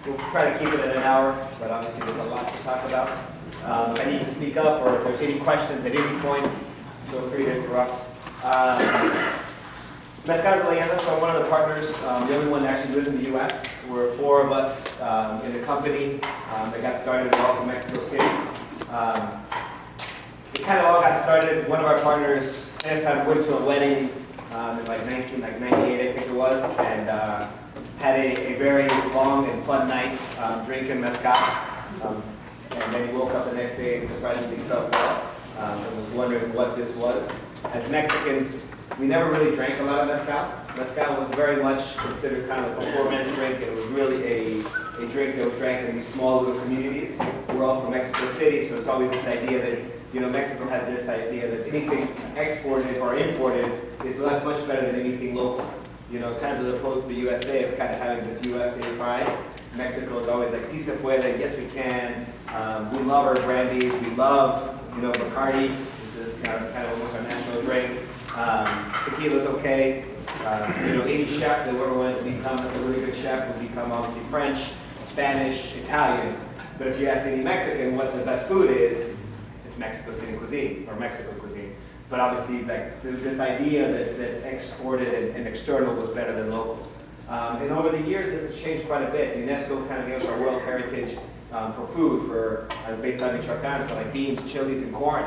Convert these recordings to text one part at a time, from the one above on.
We'll try to keep it at an hour, but obviously there's a lot to talk about. If I need to speak up or if there's any questions at any point, feel free to interrupt. Mezcal de Leyenda, so I'm one of the partners, the only one that actually lives in the U.S. We're 4 of us in the company that got started all from Mexico City. It kind of all got started, one of our partners, Cesar, went to a wedding in like 1998, I think it was, and had a very long and fun night drinking mezcal. And then he woke up the next day and surprisingly felt well. And was wondering what this was. As Mexicans, we never really drank a lot of mezcal. Mezcal was very much considered kind of a fermented drink, and it was really a drink that was drank in these small little communities. We're all from Mexico City, so it's always this idea that, you know, Mexico had this idea that anything exported or imported is much better than anything local. You know, it's kind of as opposed to the USA of kind of having this USA pride. Mexico is always like, si se puede, yes we can. We love our brandies, we love, you know, Bacardi. This is kind of almost our national drink. Tequila's okay. You know, any chef that ever wanted to become a really good chef would become obviously French, Spanish, Italian. But if you ask any Mexican what the best food is, it's Mexico City cuisine, or Mexico cuisine. But obviously, like, there was this idea that exported and external was better than local. And over the years, this has changed quite a bit. UNESCO kind of gave us our world heritage for food, based on Michoacan, for like beans, chilies, and corn.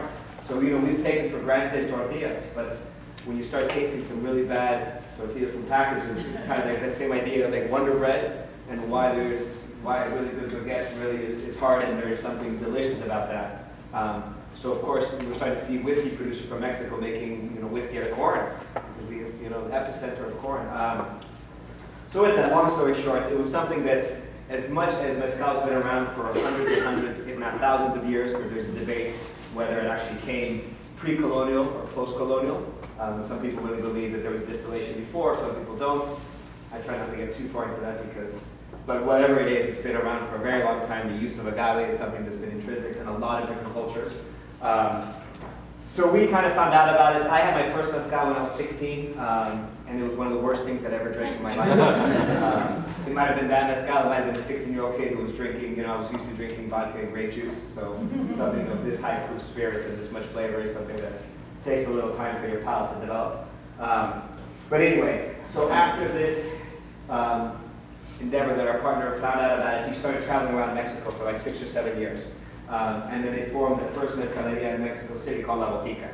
So, you know, we've taken for granted tortillas, but when you start tasting some really bad tortilla from packages, it's kind of like the same idea as like Wonder Bread, and why a really good baguette really is hard, and there's something delicious about that. So of course, we're starting to see whiskey producers from Mexico making, you know, whiskey out of corn, because we, you know, the epicenter of corn. So with that, long story short, it was something that, as much as mezcal's been around for hundreds and hundreds, if not thousands of years, because there's a debate whether it actually came pre-colonial or post-colonial. Some people really believe that there was distillation before, some people don't. I try not to get too far into that but whatever it is, it's been around for a very long time. The use of agave is something that's been intrinsic in a lot of different cultures. So we kind of found out about it. I had my first mezcal when I was 16, and it was one of the worst things I'd ever drank in my life. It might have been that mezcal, it might have been a 16-year-old kid who was drinking, you know, I was used to drinking vodka and grape juice, so something of this high-proof spirit and this much flavor is something that takes a little time for your palate to develop. But anyway, so after this endeavor that our partner found out about it, he started traveling around Mexico for like 6 or 7 years. And then they formed the first mezcaleria in Mexico City called La Botica.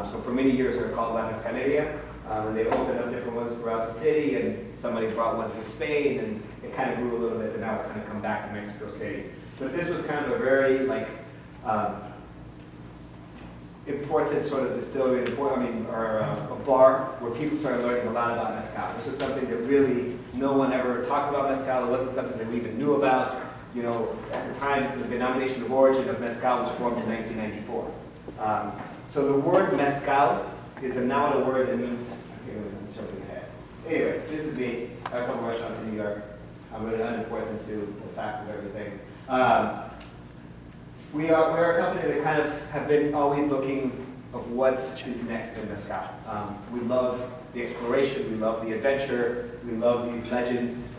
So for many years they were called La Mezcaleria, and they opened up different ones throughout the city, and somebody brought one to Spain, and it kind of grew a little bit, and now it's kind of come back to Mexico City. But this was kind of a very, like, important sort of distillery, or a bar where people started learning a lot about mezcal. This was something that really no one ever talked about mezcal. It wasn't something that we even knew about. You know, at the time, the denomination of origin of mezcal was formed in 1994. So the word mezcal is now a word that means, I'm jumping ahead. Anyway, this is me. I have a couple restaurants in New York. I'm really unimportant to the fact of everything. We're a company that kind of have been always looking of what is next in mezcal. We love the exploration, we love the adventure, we love these legends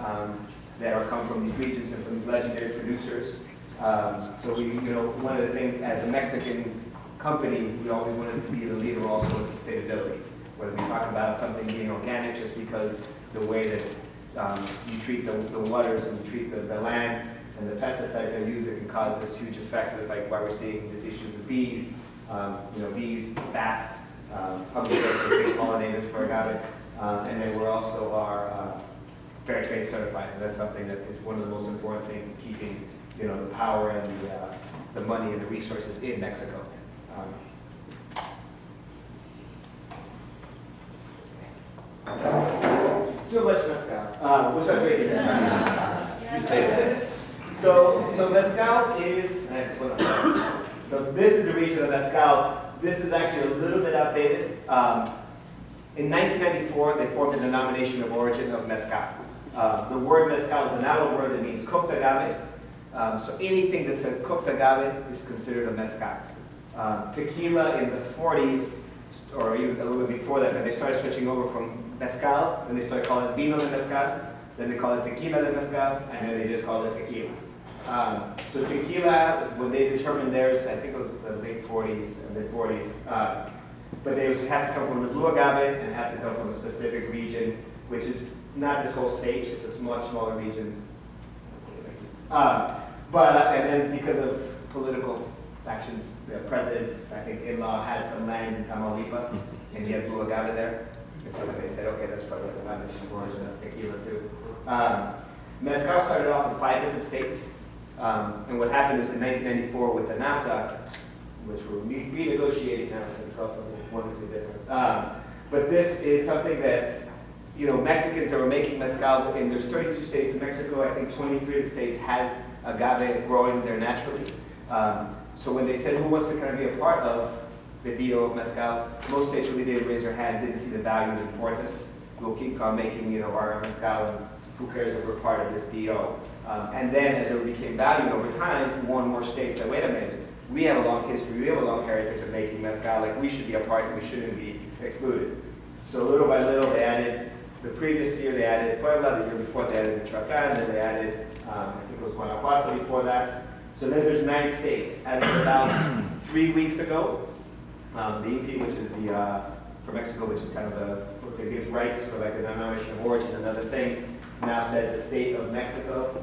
that are come from these regions and from these legendary producers. So we, you know, one of the things as a Mexican company, we always wanted to be the leader also in sustainability. Whether we talk about something being organic just because the way that you treat the waters and you treat the land and the pesticides that are used, it can cause this huge effect with like why we're seeing this issue with bees, you know, bees, bats, hummingbirds are big pollinators for agave, and then we're also fair trade certified. And that's something that is one of the most important things in keeping, you know, the power and the money and the resources in Mexico. Too much mezcal. Which I'm great at. You say that. So mezcal is, so this is the region of mezcal. This is actually a little bit outdated. In 1994, they formed the denomination of origin of mezcal. The word mezcal is an Navajo word that means cooked agave. So anything that's a cooked agave is considered a mezcal. Tequila in the 40s, or even a little bit before that, when they started switching over from mezcal, and they started calling it vino de mezcal. then they call it Tequila de Mezcal, and then they just call it Tequila. So Tequila, when they determined theirs, I think it was the late 40s and mid 40s, but it has to come from the blue agave and it has to come from a specific region, which is not this whole state, it's a much smaller region. And then because of political factions, the presidents, I think in-law had some land in Tamaulipas, and he had blue agave there. And so they said, okay, that's probably the denomination of origin of tequila too. Mezcal started off in 5 different states. And what happened was in 1994 with the NAFTA, which we're renegotiating now, so it's also wonderfully different. But this is something that, Mexicans are making mezcal, and there's 32 states in Mexico. I think 23 of the states has agave growing there naturally. So when they said who wants to kind of be a part of the deal of mezcal, most states really did raise their hand, didn't see the value and importance. We'll keep on making, our mezcal, and who cares if we're part of this deal? And then as it became valued over time, more and more states said, wait a minute, we have a long history, we have a long heritage of making mezcal, like we should be a part, and we shouldn't be excluded. So little by little, they added, the previous year they added Puebla, the year before they added Michoacán, then they added, I think it was Guanajuato before that. So then there's 9 states. As of about 3 weeks ago, the EP, which is for Mexico, which is kind of it gives rights for like the denomination of origin and other things, now said the state of Mexico.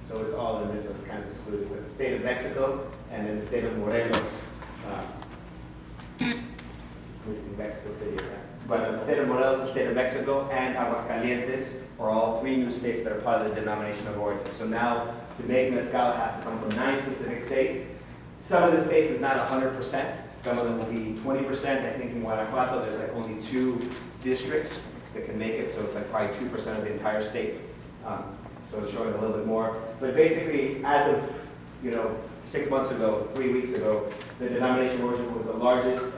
So it's all in this, so it's kind of excluded. But the state of Mexico and then the state of Morelos, this is Mexico City, right? But the state of Morelos, the state of Mexico, and Aguascalientes are all 3 new states that are part of the denomination of origin. So now to make mezcal has to come from 9 specific states. Some of the states is not 100%. Some of them will be 20%. I think in Guanajuato there's like only 2 districts that can make it, so it's like probably 2% of the entire state. So it's showing a little bit more. But basically, as of 6 months ago, 3 weeks ago, the denomination of origin was the largest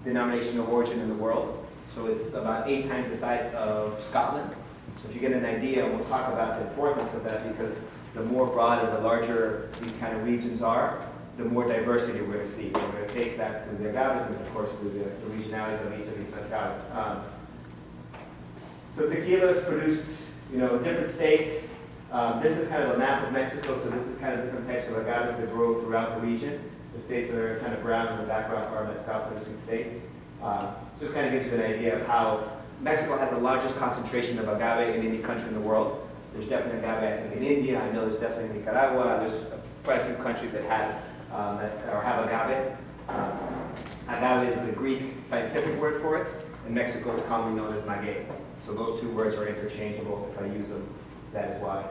denomination of origin in the world. So it's about 8 times the size of Scotland. So if you get an idea, and we'll talk about the importance of that, because the more broad and the larger these kind of regions are, the more diversity we're going to see. We're going to taste that through the agaves and, of course, through the regionalities of each of these mezcales. So tequila is produced, in different states. This is kind of a map of Mexico, so this is kind of different types of agaves that grow throughout the region. The states that are kind of brown in the background are mezcal-producing states. So it kind of gives you an idea of how Mexico has the largest concentration of agave in any country in the world. There's definitely agave, I think, in India. I know there's definitely in Nicaragua. There's quite a few countries that have agave. Agave is the Greek scientific word for it, and Mexico is commonly known as maguey. So those 2 words are interchangeable. If I use them, that is why.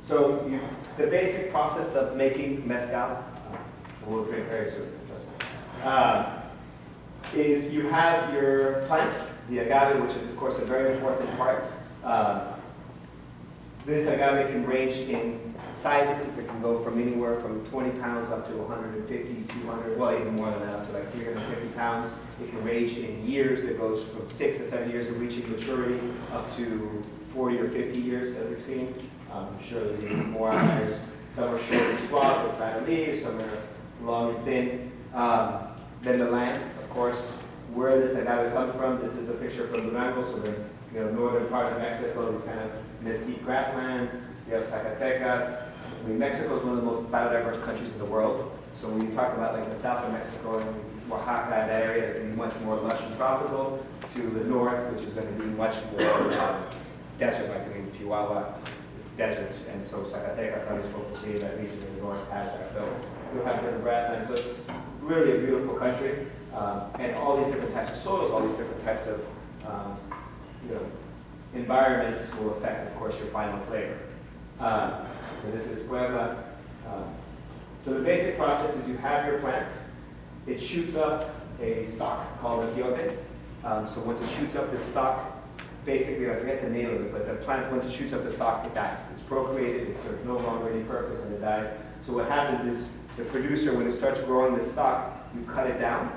So the basic process of making mezcal, we'll drink very soon, is you have your plant, the agave, which is of course a very important part. This agave can range in sizes that can go from anywhere from 20 pounds up to 150, 200, well even more than that, up to like 350 pounds. It can range in years that goes from 6 to 7 years of reaching maturity up to 40 or 50 years that we've seen. I'm sure there'll be more outliers. Some are short and squat with fat leaves, some are long and thin. Then the land, of course, where this agave comes from. This is a picture from Durango, so the northern part of Mexico, these kind of mesquite grasslands. You have Zacatecas. I mean, Mexico is one of the most biodiverse countries in the world. So when you talk about like the south of Mexico and Oaxaca, that area, it's going to be much more lush and tropical. To the north, which is going to be much more desert, like in Chihuahua, desert, and so Zacatecas, I'm supposed to see that region in the north has that. So you'll have different grasslands. So it's really a beautiful country, and all these different types of soils, all these different types of environments will affect, of course, your final flavor. This is Puebla. So the basic process is you have your plant. It shoots up a stalk called a quiote. So once it shoots up this stalk, basically, I forget the name of it, but the plant, once it shoots up the stalk, it dies. It's procreated, it serves no longer any purpose, and it dies. So what happens is the producer, when it starts growing this stalk, you cut it down,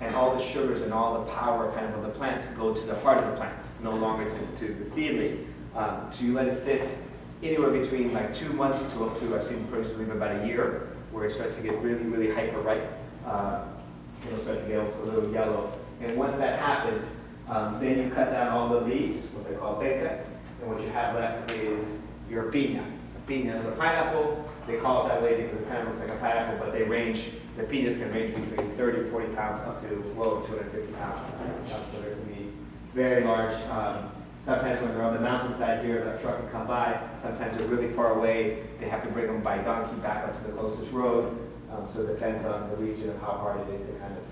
and all the sugars and all the power kind of the plant go to the heart of the plant, no longer to the seedling. So you let it sit anywhere between like 2 months to up to, I've seen producers leave about a year, where it starts to get really, really hyper ripe. it'll start to get almost a little yellow. And once that happens, then you cut down all the leaves, what they call pecas, and what you have left is your piña. A piña is a pineapple. They call it that way because it kind of looks like a pineapple, but the piñas can range between 30 or 40 pounds up to low 250 pounds. So they can be very large. Sometimes when they're on the mountainside here, a truck can come by. Sometimes they're really far away. They have to bring them by donkey back up to the closest road. So it depends on the region of how hard it is to kind of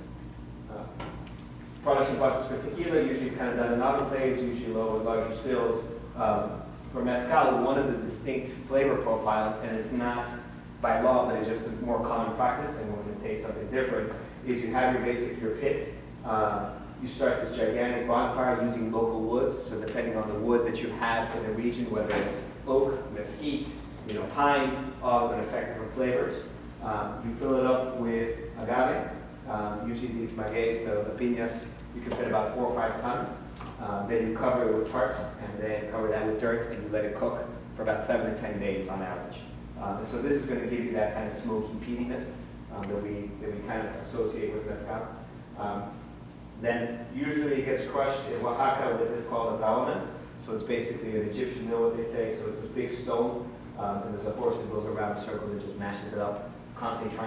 production process for tequila. Usually it's kind of done in autoclaves, usually larger stills. For mezcal, one of the distinct flavor profiles, and it's not by law, but it's just a more common practice, and when it tastes something different, is you have your pit. You start this gigantic bonfire using local woods. So depending on the wood that you have in the region, whether it's oak, mesquite, pine, all going to affect different flavors. You fill it up with agave. Usually these magueys, the piñas, you can fit about 4 or 5 tons. Then you cover it with tarps, and then cover that with dirt, and you let it cook for about 7 to 10 days on average. And so this is going to give you that kind of smoky peatiness that we kind of associate with mezcal. Then usually it gets crushed in Oaxaca with this called a taoman. So it's basically an Egyptian mill, what they say. So it's a big stone, and there's a horse that goes around in circles and just mashes it up, constantly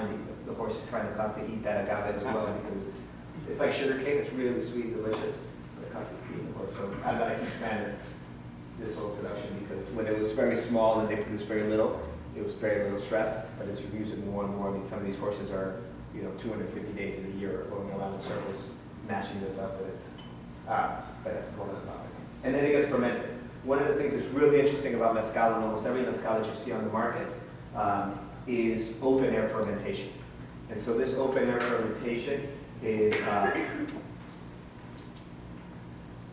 the horse is trying to constantly eat that agave as well because it's like sugar cane. It's really sweet, delicious, but constantly feeding the horse. So I'm not a huge fan of this whole production because when it was very small and they produced very little, it was very little stress. But as you use it more and more, I mean, some of these horses are, 250 days of the year going around in circles, mashing this up, but that's a whole other topic. And then it gets fermented. One of the things that's really interesting about mezcal, and almost every mezcal that you see on the market, is open air fermentation. And so this open air fermentation is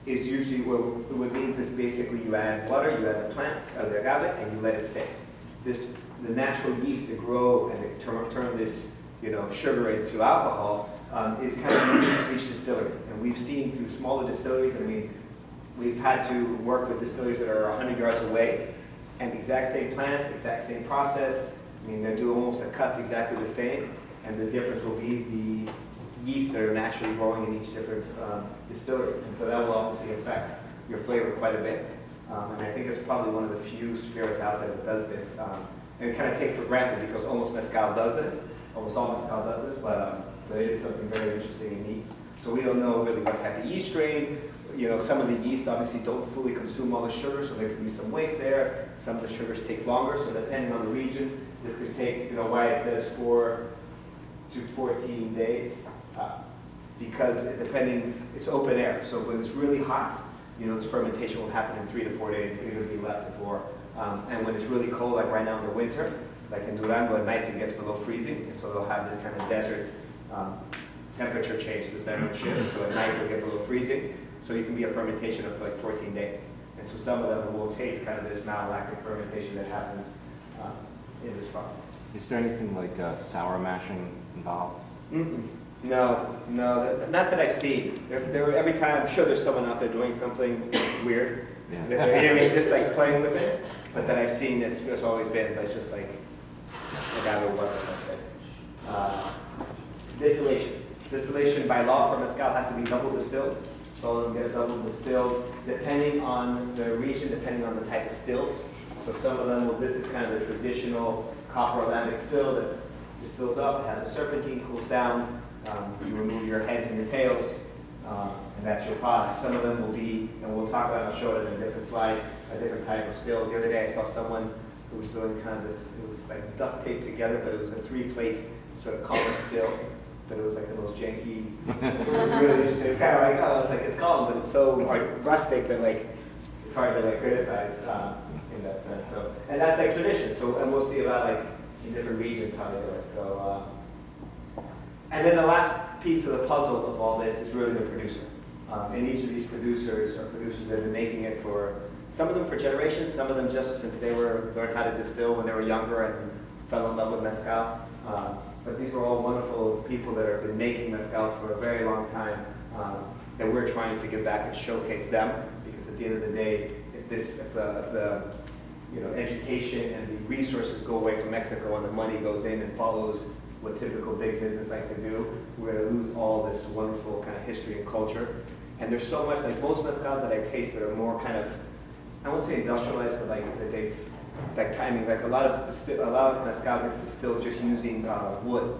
usually what it means is basically you add water, you add the plant, the agave, and you let it sit. The natural yeast to grow and to turn this sugar into alcohol is kind of unique to each distillery. And we've seen through smaller distilleries, we've had to work with distilleries that are 100 yards away, and the exact same plants, exact same process. They do almost the cuts exactly the same, and the difference will be the yeast that are naturally growing in each different distillery. And so that will obviously affect your flavor quite a bit. And I think it's probably one of the few spirits out there that does this. And kind of take for granted because almost mezcal does this, almost all mezcal does this, but it is something very interesting and neat. So we don't know really what type of yeast strain. Some of the yeast obviously don't fully consume all the sugar, so there could be some waste there. Some of the sugars takes longer, so depending on the region, this could take, why it says 4 to 14 days, because it's open air. So when it's really hot, this fermentation will happen in 3 to 4 days, but it'll be less than 4. And when it's really cold, like right now in the winter, like in Durango, at nights it gets below freezing, and so they'll have this kind of desert temperature change, this desert shift, so at night it'll get below freezing. So you can be a fermentation up to like 14 days. And so some of them will taste kind of this malolactic fermentation that happens in this process. Is there anything like sour mashing involved? Mm-mm. No, not that I've seen. Every time, I'm sure there's someone out there doing something weird. Yeah. Just like playing with it. But that I've seen, it's always been, but it's just like agave water. Distillation. Distillation by law for mezcal has to be double distilled. So all of them get double distilled, depending on the region, depending on the type of stills. So some of them, this is kind of the traditional copper alembic still that distills up, it has a serpentine, cools down, you remove your heads and your tails, and that's your product. Some of them will be, and we'll talk about, I'll show it in a different slide, a different type of still. The other day I saw someone who was doing kind of this, it was like duct taped together, but it was a 3-plate sort of collar still. But it was like the most janky, really interesting. It's kind of like, it's called, but it's so rustic that it's hard to criticize in that sense. So, and that's like tradition. So, and we'll see about in different regions how they do it. So, and then the last piece of the puzzle of all this is really the producer. And each of these producers are producers that have been making it for, some of them for generations, some of them just since they learned how to distill when they were younger and fell in love with mezcal. But these are all wonderful people that have been making mezcal for a very long time that we're trying to give back and showcase them, because at the end of the day, if the education and the resources go away from Mexico and the money goes in and follows what typical big business likes to do. We're going to lose all this wonderful kind of history and culture. And there's so much, like most mezcals that I taste that are more kind of, I won't say industrialized, but like that they've, like timing, like a lot of mezcal gets distilled just using wood.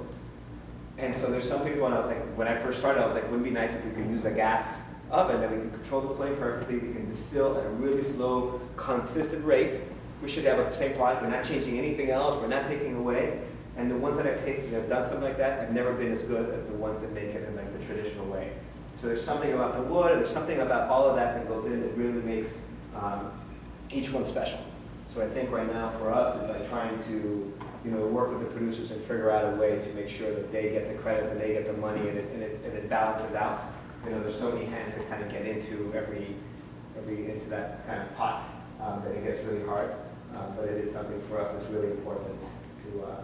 And so there's some people, when I first started, I was like, wouldn't it be nice if we could use a gas oven, that we can control the flame perfectly, we can distill at a really slow, consistent rate. We should have the same product, we're not changing anything else, we're not taking away. And the ones that I've tasted that have done something like that have never been as good as the ones that make it in like the traditional way. So there's something about the wood, there's something about all of that that goes in that really makes each one special. So I think right now for us is like trying to work with the producers and figure out a way to make sure that they get the credit, that they get the money, and it balances out. There's so many hands that kind of get into into that kind of pot that it gets really hard. But it is something for us that's really important to.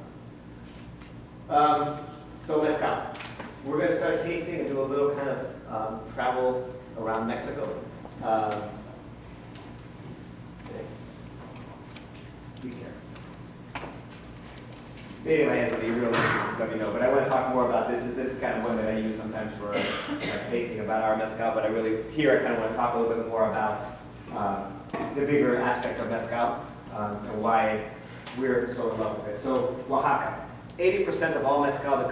So mezcal. We're going to start tasting and do a little kind of travel around Mexico. Be careful. Maybe my hands will be real interested, let me know. But I want to talk more about this. This is kind of one that I use sometimes for tasting about our mezcal. But I kind of want to talk a little bit more about the bigger aspect of mezcal and why we're so in love with it. So Oaxaca. 80% of all mezcal that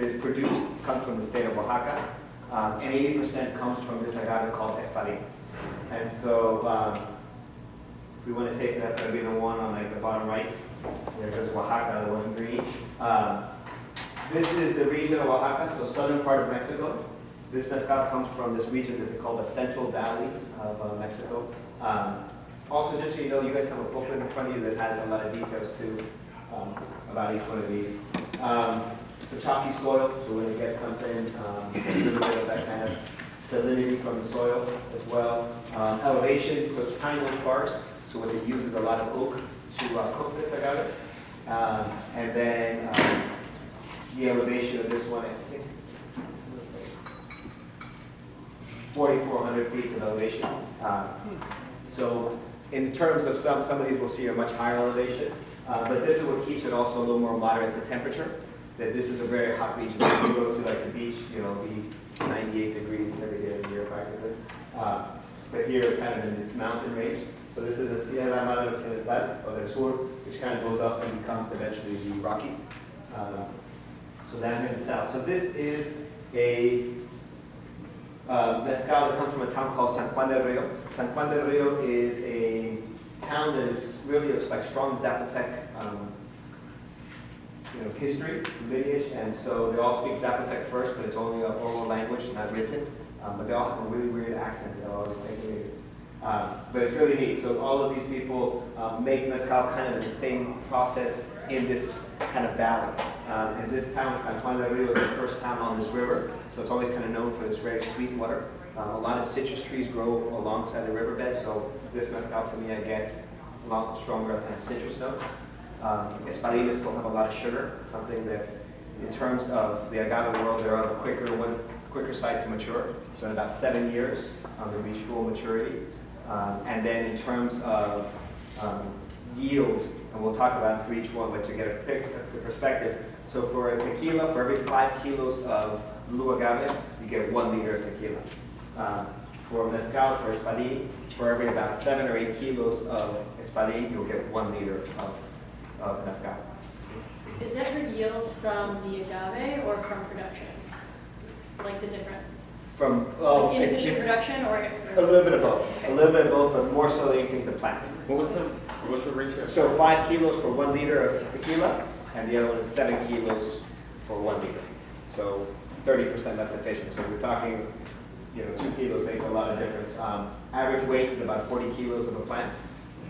is produced comes from the state of Oaxaca, and 80% comes from this agave called espadín. And so if we want to taste it, that's going to be the one on like the bottom right. There goes Oaxaca, the one in green. This is the region of Oaxaca, so southern part of Mexico. This mezcal comes from this region that they call the Central Valleys of Mexico. Also, just so you know, you guys have a booklet in front of you that has a lot of details too about each one of these. It's a chalky soil, so when you get something, a little bit of that kind of salinity from the soil as well. Elevation, so it's pinewood forest, so what they use is a lot of oak to cook this agave. And then the elevation of this one, I think, 4,400 feet of elevation. So in terms of some of these we'll see are much higher elevation, but this is what keeps it also a little more moderate the temperature. That this is a very hot region. If you go to like the beach, it'll be 98 degrees every day of the year practically. But here it's kind of in this mountain range. So this is the Sierra Madre Occidental, or the Sur, which kind of goes up and becomes eventually the Rockies. So that's in the south. So this is a mezcal that comes from a town called San Juan del Rio. San Juan del Rio is a town that is really like strong Zapotec history, lineage, and so they all speak Zapotec first, but it's only an oral language, not written. But they all have a really weird accent. They're always thinking, but it's really neat. So all of these people make mezcal kind of in the same process in this kind of valley. And this town, San Juan del Rio, is the first town on this river, so it's always kind of known for this very sweet water. A lot of citrus trees grow alongside the riverbed, so this mezcal to me I get a lot stronger kind of citrus notes. Espadines still have a lot of sugar, something that in terms of the agave world, there are the quicker side to mature. So in about 7 years, they reach full maturity. And then in terms of yield, and we'll talk about for each one, but to get a perspective. So for a tequila, for every 5 kilos of blue agave, you get 1 liter of tequila. For mezcal, for espadín, for every about 7 or 8 kilos of espadín, you'll get 1 liter of mezcal. Is that for yields from the agave or from production? Like the difference? From like inefficient production or a little bit of both. Okay. A little bit of both, but more so than you think the plant. What was the ratio? So 5 kilos for 1 liter of tequila, and the other one is 7 kilos for 1 liter. So 30% less efficient. So we're talking, 2 kilos makes a lot of difference. Average weight is about 40 kilos of a plant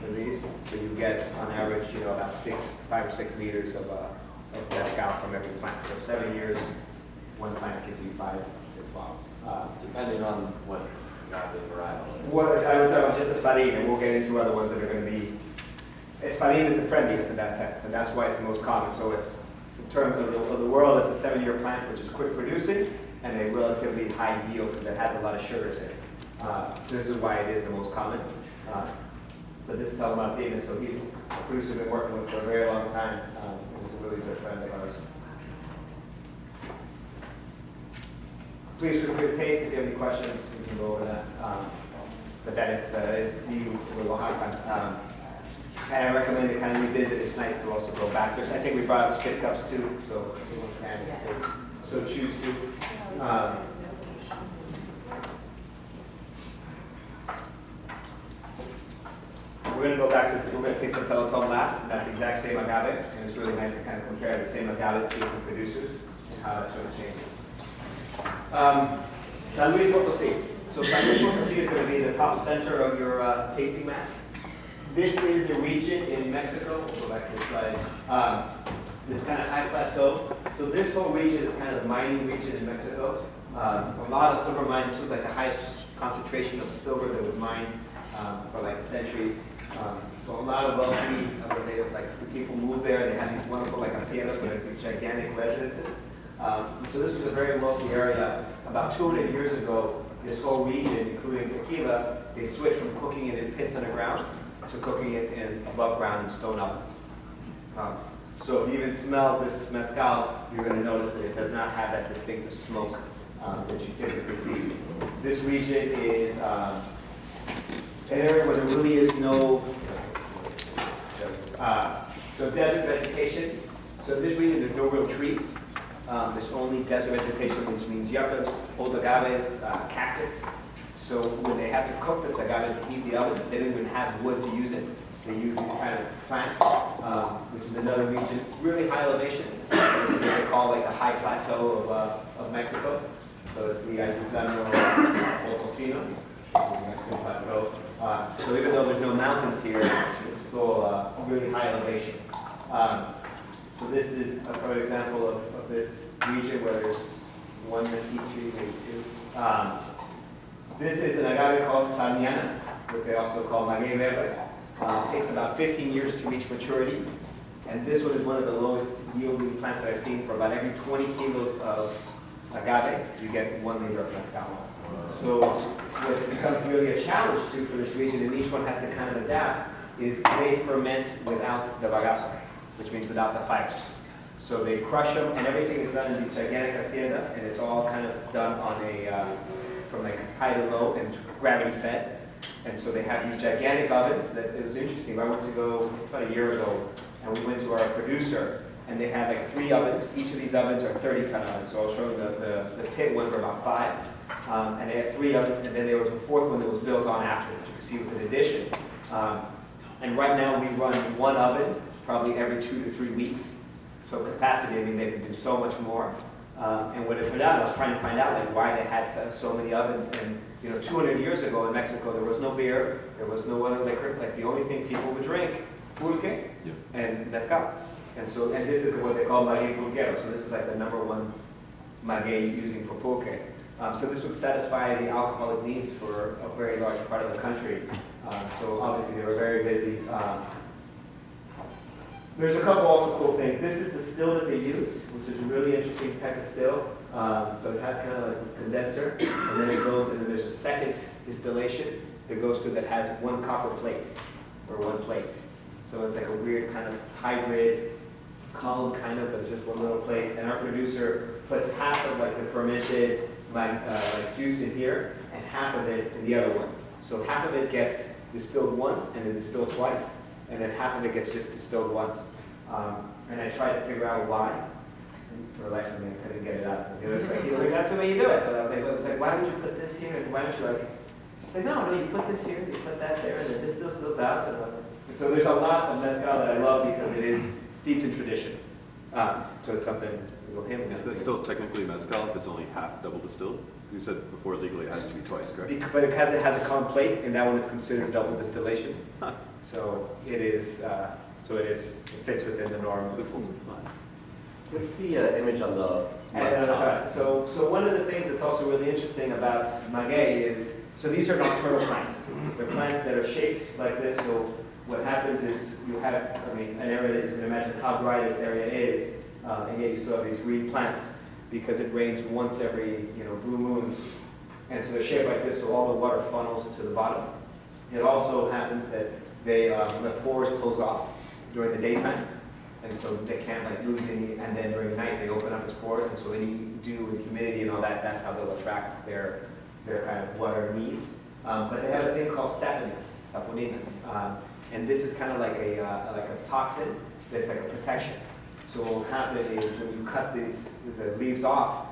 of these. So you get on average, about 5 or 6 liters of mezcal from every plant. So 7 years, one plant gives you 5, 6 bottles. Depending on what agave varietal. What I would talk about just espadín, and we'll get into other ones that are going to be. Espadín is the friendliest in that sense, and that's why it's the most common. So it's in terms of the world, it's a 7-year plant which is quick producing and a relatively high yield because it has a lot of sugars in it. This is why it is the most common. But this is Sal Martinez, so he's a producer we've been working with for a very long time. He's a really good friend of ours. please feel free to taste. If you have any questions, we can go over that. But that is the Oaxaca. And I recommend to kind of revisit. It's nice to also go back. I think we brought out spit cups too, so anyone can so choose to. We're going to go back to, we're going to taste the Peloton last. That's the exact same agave, and it's really nice to kind of compare the same agave to different producers and how that sort of changes. San Luis Potosí. So San Luis Potosí is going to be the top center of your tasting map. This is a region in Mexico. We'll go back to the slide. This kind of high plateau. So this whole region is kind of a mining region in Mexico. A lot of silver mines. This was like the highest concentration of silver that was mined for like a century. So a lot of wealthy, like people moved there. They had these wonderful like haciendas with these gigantic residences. So this was a very wealthy area. About 200 years ago, this whole region, including Tequila, they switched from cooking it in pits underground to cooking it in above ground in stone ovens. So if you even smell this mezcal, you're going to notice that it does not have that distinctive smoke that you typically see. This region is an area where there really is no so desert vegetation. So in this region, there's no real trees. There's only desert vegetation, which means yuccas, old agaves, cactus. So when they have to cook this agave to heat the ovens, they don't even have wood to use it. They use these kind of plants, which is another region, really high elevation. This is what they call like the high plateau of Mexico. So it's the Altiplano Potosino, the Mexican plateau. So even though there's no mountains here, it's still really high elevation. So this is an example of this region where there's one mesquite tree, maybe two. This is an agave called Salmiana, what they also call maguey verde. It takes about 15 years to reach maturity. And this one is one of the lowest yielding plants that I've seen. For about every 20 kilos of agave, you get 1 liter of mezcal. So what becomes really a challenge too for this region, and each one has to kind of adapt, is they ferment without the bagazo, which means without the fibers. So they crush them, and everything is done in these gigantic haciendas, and it's all kind of done on a, from like high to low and gravity fed. And so they have these gigantic ovens that, it was interesting. I went to go about a year ago, and we went to our producer, and they had like 3 ovens. Each of these ovens are 30-ton ovens. So I'll show you the pit ones were about 5. And they had 3 ovens, and then there was a 4th one that was built on after, which you can see was an addition. And right now we run 1 oven probably every 2 to 3 weeks. So capacity, I mean, they can do so much more. And what it turned out, I was trying to find out like why they had so many ovens. And 200 years ago in Mexico, there was no beer, there was no other liquor. Like the only thing people would drink, pulque and mezcal. And this is what they call maguey pulquero. So this is like the #1 maguey using for pulque. So this would satisfy the alcoholic needs for a very large part of the country. So obviously they were very busy. There's a couple also cool things. This is the still that they use, which is a really interesting type of still. So it has kind of like this condenser, and then it goes, and then there's a second distillation that goes through that has 1 copper plate, or 1 plate. So it's like a weird kind of hybrid column kind of, but it's just 1 little plate. And our producer puts half of like the fermented like juice in here, and half of it in the other one. So half of it gets distilled once, and then distilled twice. And then half of it gets just distilled once. And I tried to figure out why. And for the life of me, I couldn't get it out. It's like, that's the way you do it. But I was like, why would you put this here? And why don't you like, no, you put this here, you put that there, and then this distills out. And so there's a lot of mezcal that I love because it is steeped in tradition. So it's something we'll him. Is that still technically mezcal if it's only half double distilled? You said before legally it has to be twice, correct? But it has a common plate, and that one is considered double distillation. So it is. It fits within the norm. What's the image on the So one of the things that's also really interesting about maguey is, so these are nocturnal plants. They're plants that are shaped like this. So what happens is you have, an area that you can imagine how dry this area is, and yet you still have these green plants because it rains once every blue moon, and so they're shaped like this, so all the water funnels to the bottom. It also happens that the pores close off during the daytime, and so they can't like lose any, and then during the night they open up its pores, and so any dew and humidity and all that, that's how they'll attract their kind of water needs. But they have a thing called saponinas, and this is kind of like a toxin that's like a protection. So what will happen is when you cut the leaves off,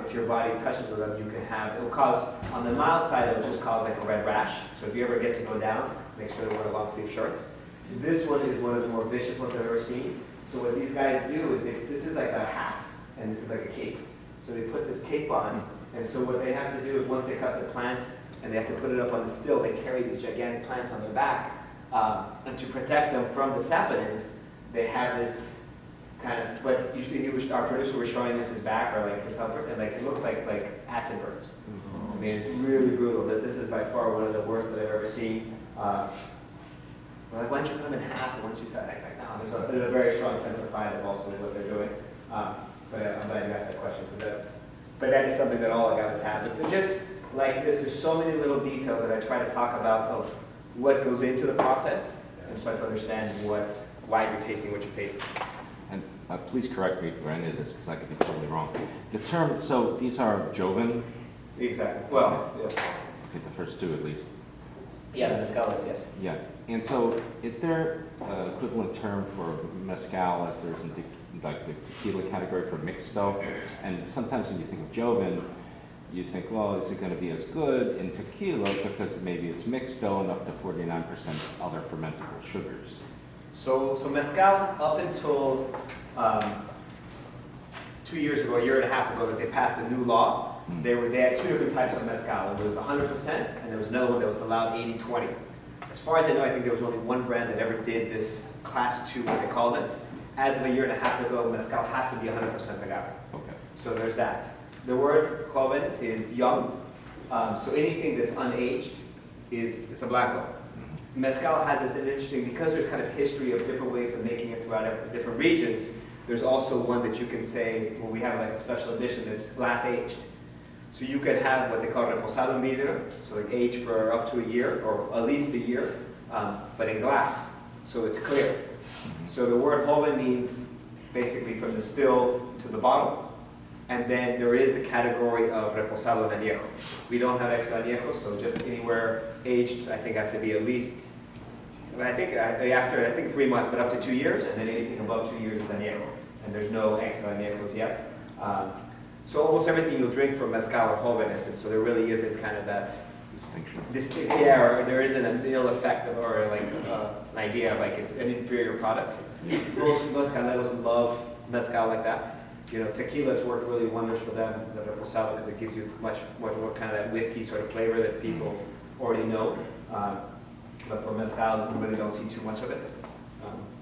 if your body touches with them, you can have, it will cause, on the mild side, it will just cause like a red rash. So if you ever get to go down, make sure to wear long sleeve shirts. This one is one of the more vicious ones I've ever seen. So what these guys do is, this is like a hat, and this is like a cape. So they put this cape on, and so what they have to do is once they cut the plant, and they have to put it up on the still, they carry these gigantic plants on their back. And to protect them from the saponins, they have this kind of, but usually our producer was showing us his back or like his helpers, and like it looks like acid burns. I mean, it's really brutal. This is by far one of the worst that I've ever seen. We're like, why don't you cut them in half? And once you said, it's like, no, there's a very strong sense of pride of also what they're doing. But I'm glad you asked that question, because that is something that all agaves have. But just like this, there's so many little details that I try to talk about of what goes into the process, and so I to understand why you're tasting what you're tasting. And please correct me for any of this, because I could be totally wrong. The term, so these are Joven? Exactly. Well, yeah. Okay, the first two at least. Yeah, the mezcal is, yes. Yeah, and so is there an equivalent term for mezcal as there's in like the tequila category for mixto? And sometimes when you think of Joven, you think, well, is it going to be as good in tequila because maybe it's mixto and up to 49% other fermentable sugars? So mezcal, up until 2 years ago, a year and a half ago, that they passed a new law. They had two different types of mezcal. It was 100%, and there was another one that was allowed 80-20. As far as I know, I think there was only one brand that ever did this class 2, what they called it. As of a year and a half ago, mezcal has to be 100% agave. Okay. So there's that. The word joven is young, so anything that's unaged is a blanco. Mezcal has this interesting, because there's kind of history of different ways of making it throughout different regions, there's also one that you can say, well, we have like a special edition that's glass aged. So you can have what they call Reposado en vidrio, so like aged for up to a year, or at least a year, but in glass, so it's clear. So the word joven means basically from the still to the bottle, and then there is the category of Reposado en añejo. We don't have extra añejo, so just anywhere aged, I think has to be at least, I think 3 months, but up to 2 years, and then anything above 2 years is añejo, and there's no extra añejos yet. So almost everything you'll drink from mezcal or joven is, so there really isn't kind of that distinction. Yeah, or there isn't an ill effect or like an idea of like it's an inferior product. Most mezcaleros love mezcal like that. You know, tequila's worked really wonders for them, the reposado, because it gives you much more kind of that whiskey sort of flavor that people already know. But for mezcal, we really don't see too much of it.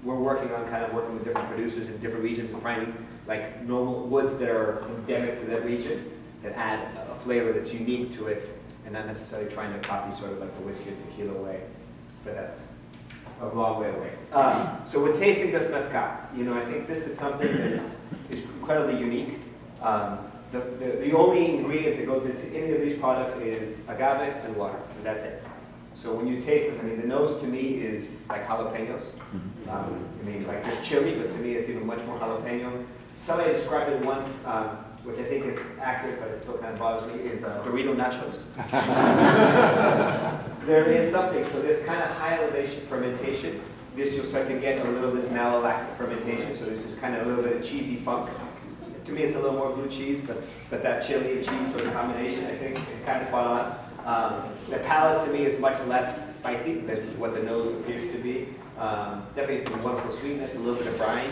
We're working with different producers in different regions and finding like normal woods that are endemic to that region that add a flavor that's unique to it, and not necessarily trying to copy sort of like the whiskey or tequila way. But that's a long way away. So when tasting this mezcal, you know, I think this is something that is incredibly unique. The only ingredient that goes into any of these products is agave and water, and that's it. So when you taste this, I mean, the nose to me is like jalapenos. I mean, like there's chili, but to me it's even much more jalapeno. Somebody described it once, which I think is accurate, but it still kind of bothers me, is Dorito nachos. There is something, so this kind of high elevation fermentation, this you'll start to get a little this malolactic fermentation, so there's this kind of a little bit of cheesy funk. To me it's a little more blue cheese, but that chili and cheese sort of combination, I think, is kind of spot on. The palate to me is much less spicy than what the nose appears to be. Definitely some wonderful sweetness, a little bit of brine,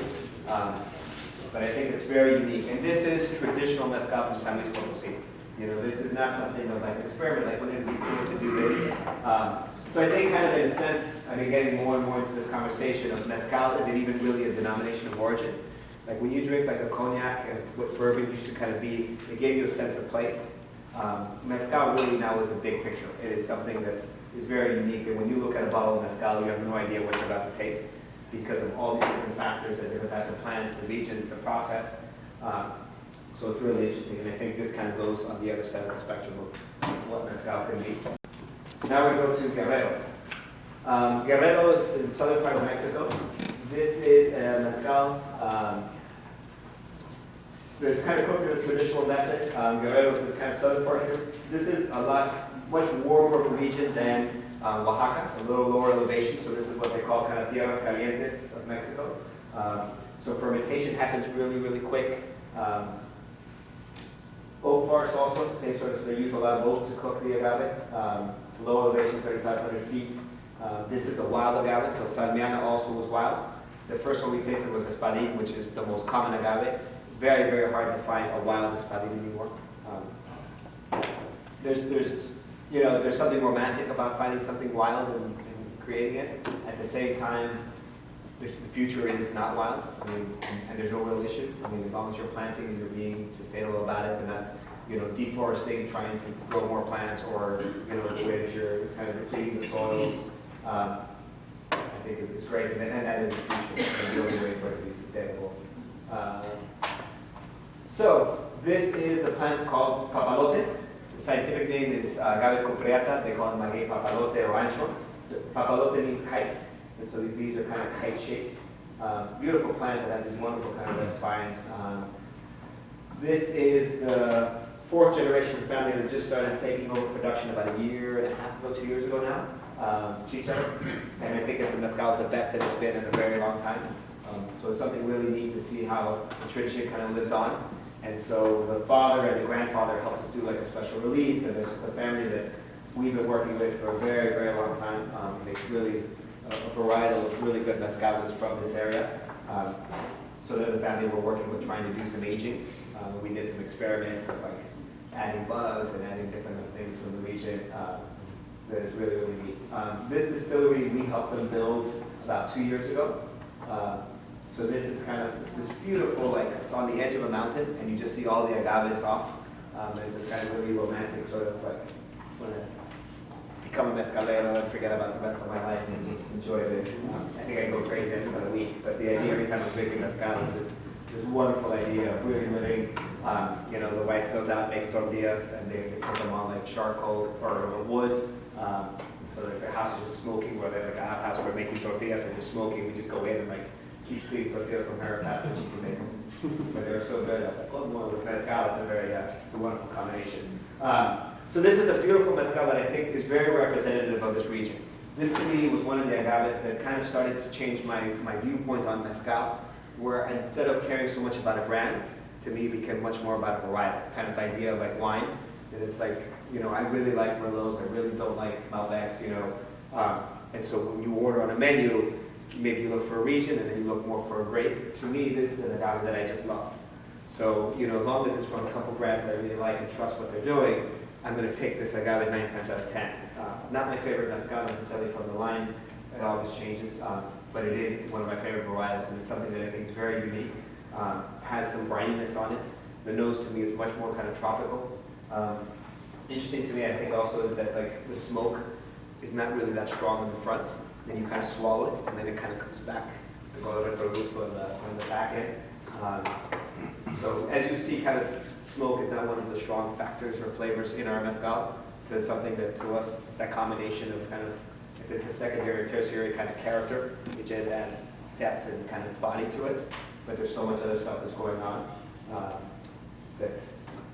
but I think it's very unique. And this is traditional mezcal from San Luis Potosí. You know, this is not something of like an experiment, like wouldn't it be cool to do this? So I think kind of in a sense, I've been getting more and more into this conversation of mezcal, is it even really a denomination of origin? Like when you drink like a cognac and what bourbon used to kind of be, it gave you a sense of place. Mezcal really now is a big picture. It is something that is very unique, and when you look at a bottle of mezcal, you have no idea what you're about to taste because of all these different factors, the different types of plants, the regions, the process. So it's really interesting, and I think this kind of goes on the other side of the spectrum of what mezcal can be. Now we go to Guerrero. Guerrero is in the southern part of Mexico. This is a mezcal There's kind of cooked in a traditional method. Guerrero is this kind of southern part here. This is much warmer of a region than Oaxaca, a little lower elevation, so this is what they call kind of tierras calientes of Mexico. So fermentation happens really, really quick. Oak farce also, same sort of, so they use a lot of oak to cook the agave. Low elevation, 3,500 feet. This is a wild agave, so Salmiana also was wild. The first one we tasted was Espadín, which is the most common agave. Very, very hard to find a wild Espadín anymore. There's something romantic about finding something wild and creating it. At the same time, the future is not wild. I mean, and there's no real issue. I mean, as long as you're planting and you're being sustainable about it and not, deforesting, trying to grow more plants, or the way that you're kind of depleting the soils. I think it's great, and that is the future, and the only way for it to be sustainable. So this is the plant called papalote. The scientific name is Agave cupreata. They call it maguey papalote or ancho. Papalote means kite, and so these leaves are kind of kite-shaped. Beautiful plant that has these wonderful kind of red spines. This is the fourth generation family that just started taking over production about a year and a half ago, 2 years ago now. Chicha, and I think the mezcal is the best that it's been in a very long time. So it's something really neat to see how the tradition kind of lives on. And so the father and the grandfather helped us do like a special release, and there's a family that we've been working with for a very, very long time. Makes really a varietal of really good mezcales from this area. So then the family we're working with trying to do some aging. We did some experiments of like adding bugs and adding different things from the region. That is really, really neat. This distillery we helped them build about 2 years ago. So this is this beautiful, like it's on the edge of a mountain, and you just see all the agaves off. There's this kind of really romantic sort of like, want to become a mezcalero and forget about the rest of my life and just enjoy this. I think I go crazy after about a week, but the idea every time I'm drinking mezcal is this wonderful idea of really living. The wife goes out, makes tortillas, and they set them on like charcoal or wood. So like their house is just smoking, where they're like a house where making tortillas and just smoking. We just go in and like keep stealing tortillas from her fast as she can make them. But they're so good. I was like, oh, well, with mezcal, it's a wonderful combination. So this is a beautiful mezcal that I think is very representative of this region. This to me was one of the agaves that kind of started to change my viewpoint on mezcal, where instead of caring so much about a brand, to me it became much more about a variety, kind of the idea of like wine. And it's like, I really like Merlots, I really don't like Malbecs, and so when you order on a menu, maybe you look for a region and then you look more for a grape. To me, this is an agave that I just love. So, as long as it's from a couple brands that I really like and trust what they're doing, I'm going to pick this agave 9 times out of 10. Not my favorite mezcal necessarily from the line, it always changes, but it is one of my favorite varietals, and it's something that I think is very unique. Has some brininess on it. The nose to me is much more kind of tropical. Interesting to me, I think also is that like the smoke is not really that strong in the front. Then you kind of swallow it, and then it kind of comes back to go a little gusto on the back end. So as you see, kind of smoke is not one of the strong factors or flavors in our mezcal. To something that to us, that combination of kind of, if it's a secondary, tertiary kind of character, it just adds depth and kind of body to it. But there's so much other stuff that's going on that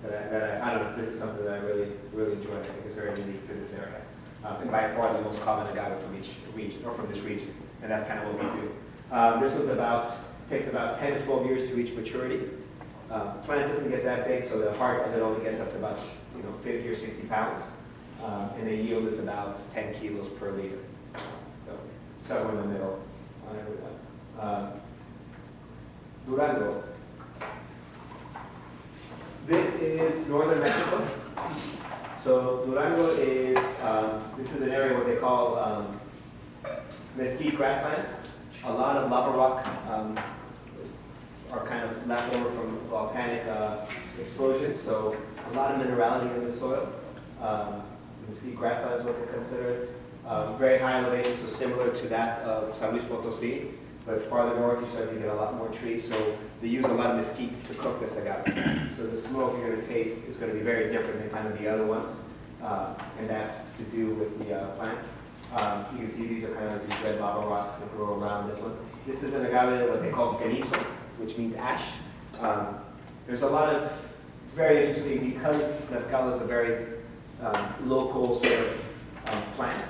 I don't know. This is something that I really, really enjoy. I think is very unique to this area. And by far the most common agave from each region, or from this region. And that's kind of what we do. This was takes about 10 to 12 years to reach maturity. Plant doesn't get that big, so the heart of it only gets up to about 50 or 60 pounds. And the yield is about 10 kilos per liter. So somewhere in the middle on everyone. Durango. This is northern Mexico. So Durango is, this is an area what they call mesquite grasslands. A lot of lava rock are kind of left over from volcanic explosions, so a lot of minerality in the soil. Mesquite grassland is what they consider it. Very high elevation, so similar to that of San Luis Potosí, but farther north you start to get a lot more trees, so they use a lot of mesquite to cook this agave. So the smoke you're going to taste is going to be very different than kind of the other ones, and that's to do with the plant. You can see these are kind of these red lava rocks that grow around this one. This is an agave what they call cenizo, which means ash. there's a lot of, it's very interesting because Mezcal is a very local sort of plant.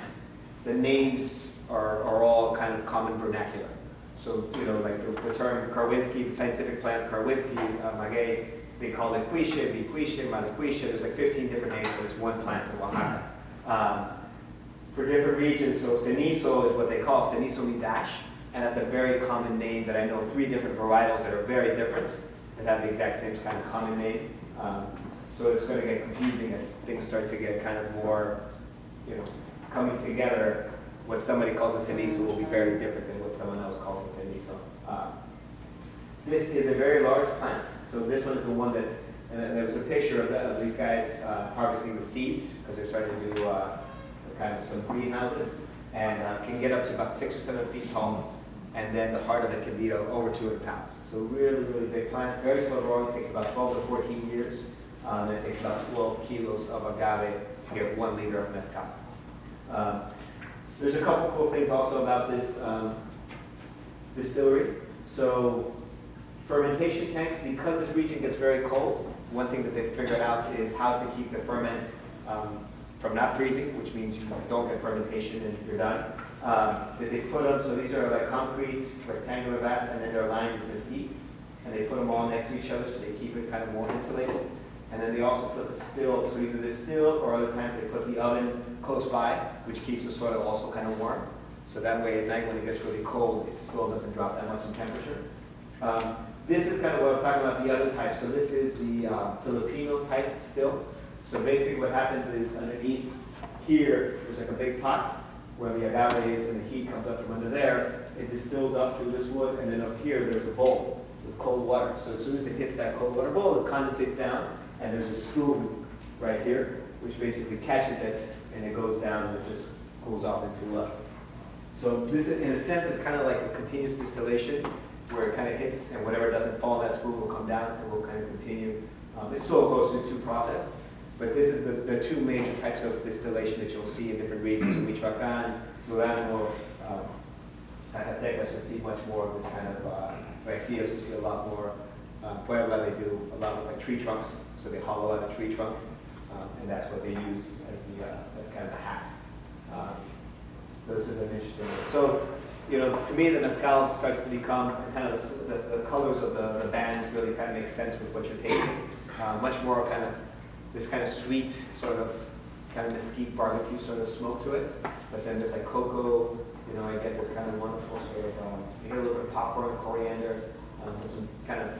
The names are all kind of common vernacular. So, you know, like the term Karwinski, the scientific plant Karwinski, maguey, they call it quiche, biquiche, maliquiche. There's like 15 different names for this one plant in Oaxaca. For different regions, so cenizo is what they call, cenizo means ash, and that's a very common name that I know 3 different varietals that are very different, that have the exact same kind of common name. So it's going to get confusing as things start to get kind of more, you know, coming together. What somebody calls a cenizo will be very different than what someone else calls a cenizo. This is a very large plant. So this one is the one that's, and there was a picture of these guys harvesting the seeds because they're starting to do kind of some greenhouses, and can get up to about 6 or 7 feet tall. And then the heart of it can be over 200 pounds. So really, really big plant. Very slow growing. Takes about 12 to 14 years. And it takes about 12 kilos of agave to get 1 liter of mezcal. There's a couple cool things also about this distillery. So fermentation tanks, because this region gets very cold, one thing that they've figured out is how to keep the ferment from not freezing, which means you don't get fermentation and you're done. That they put them, so these are like concrete rectangular vats, and then they're lined with mesquite, and they put them all next to each other so they keep it kind of more insulated. And then they also put the still, so either the still or other times they put the oven close by, which keeps the soil also kind of warm. So that way at night when it gets really cold, it still doesn't drop that much in temperature. This is kind of what I was talking about, the other type. So this is the Filipino type still. So basically what happens is underneath here, there's like a big pot where the agave is, and the heat comes up from under there. It distills up through this wood, and then up here there's a bowl with cold water. So as soon as it hits that cold water bowl, it condensates down, and there's a spoon right here, which basically catches it, and it goes down, and it just cools off into So this, in a sense, is kind of like a continuous distillation, where it kind of hits, and whatever doesn't fall, that spoon will come down, and will kind of continue. It still goes through 2 processes. But this is the 2 major types of distillation that you'll see in different regions. In Michoacán, Durango, Zacatecas, you'll see much more of this kind of, Garcias, you'll see a lot more. Puebla, they do a lot of like tree trunks, so they hollow out a tree trunk, and that's what they use as kind of a hat. So this is an interesting one. So, you know, to me, the mezcal starts to become kind of the colors of the bands really kind of make sense with what you're tasting. Much more kind of this kind of sweet, sort of kind of mesquite barbecue sort of smoke to it. But then there's like cocoa, you know, I get this kind of wonderful sort of, you get a little bit of popcorn, coriander, and some kind of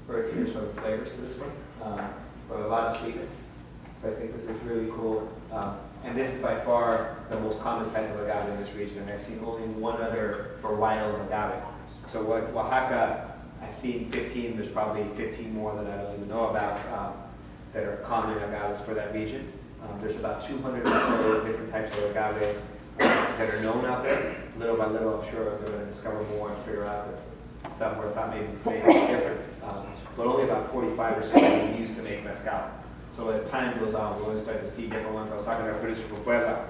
earthier sort of flavors to this one, but a lot of sweetness. So I think this is really cool. And this is by far the most common type of agave in this region, and I've seen only one other varietal of agave. So what Oaxaca, I've seen 15, there's probably 15 more that I don't even know about that are common agaves for that region. There's about 200 or so different types of agave that are known out there. Little by little, I'm sure they're going to discover more and figure out that some were thought maybe the same or different. But only about 45 or so are used to make mezcal. So as time goes on, we're going to start to see different ones. I was talking to a producer from Puebla,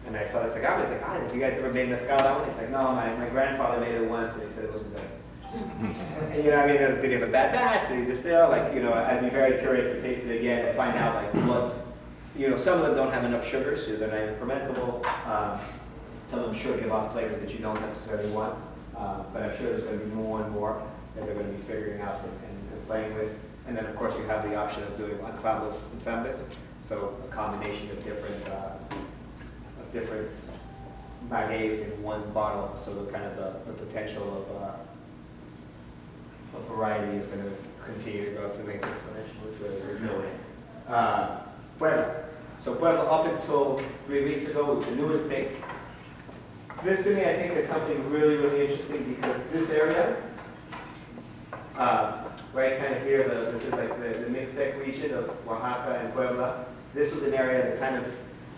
and I saw this agave. I was like, have you guys ever made mezcal that one? He's like, no, my grandfather made it once, and he said it wasn't good. And, you know, I mean, did he have a bad batch? Did he distill? Like, you know, I'd be very curious to taste it again and find out, like, what, you know, some of them don't have enough sugar, so they're not even fermentable. Some of them sure give off flavors that you don't necessarily want. But I'm sure there's going to be more and more that they're going to be figuring out and playing with. And then, of course, you have the option of doing ensembles. So a combination of different magueys in one bottle. So the kind of the potential of variety is going to continue to grow to make exponential, which we're doing. Puebla. So Puebla, up until 3 weeks ago, was the newest state. This to me, I think, is something really, really interesting because this area, right kind of here, this is like the Mixtec region of Oaxaca and Puebla. This was an area that kind of,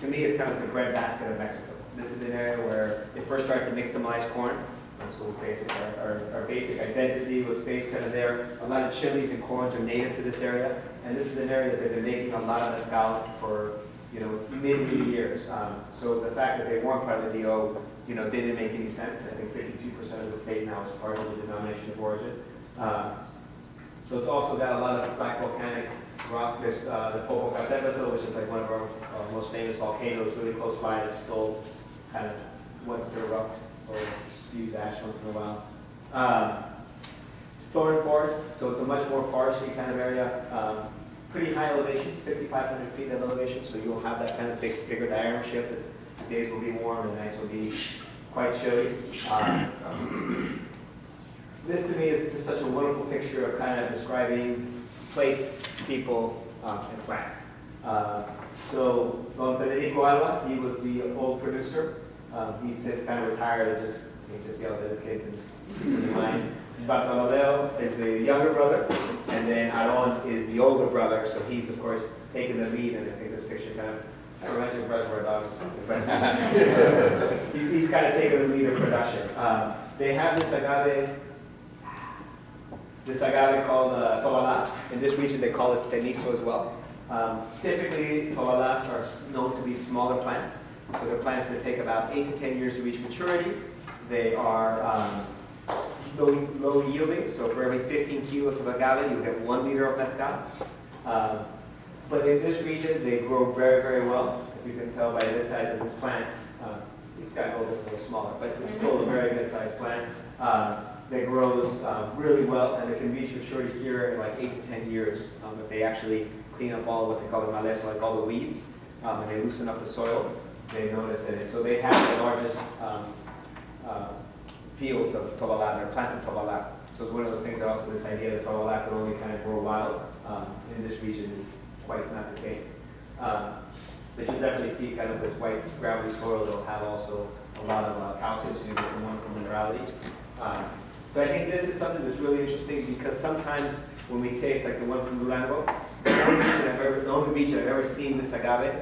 to me, is kind of the breadbasket of Mexico. This is an area where they first started to nixtamalize corn. That's what we basic, our basic identity was based kind of there. A lot of chilies and corns are native to this area. And this is an area that they've been making a lot of mezcal for, you know, many years. So the fact that they weren't part of the DO, you know, didn't make any sense. I think 52% of the state now is part of the denomination of origin. So it's also got a lot of black volcanic rock. There's the Popocatépetl, which is like one of our most famous volcanoes, really close by. It's still kind of wants to erupt or spews ash once in a while. Thorn forest, so it's a much more foresty kind of area. Pretty high elevation, 5,500 feet of elevation, so you'll have that kind of bigger diurnal shift. The days will be warm and the nights will be quite chilly. This to me is just such a wonderful picture of kind of describing place, people, and plants. So Don Federico Alba, he was the old producer. He's since kind of retired and he just yells at his kids and keeps in mind. Bartolomeo is the younger brother, and then Aron is the older brother, so he's of course taking the lead, and I think this picture kind of reminds me of Reservoir Dogs or something, but he's kind of taking the lead of production. They have this agave called Tobalá. In this region they call it cenizo as well. Typically Tobalás are known to be smaller plants, so they're plants that take about 8 to 10 years to reach maturity. They are low yielding, so for every 15 kilos of agave, you get 1 liter of mezcal. But in this region, they grow very, very well. If you can tell by the size of this plant, this guy holds it a little smaller, but it's still a very good sized plant that grows really well, and it can reach maturity here in like 8 to 10 years if they actually clean up all what they call the maleza, like all the weeds, and they loosen up the soil. They notice that, so they have the largest fields of Tobalá, they're planted Tobalá. So it's one of those things that also this idea that Tobalá can only kind of grow wild in this region is quite not the case. But you'll definitely see kind of this white gravelly soil that'll have also a lot of calcium, so you get some wonderful minerality. So I think this is something that's really interesting because sometimes when we taste like the one from Durango, the only region I've ever seen this agave,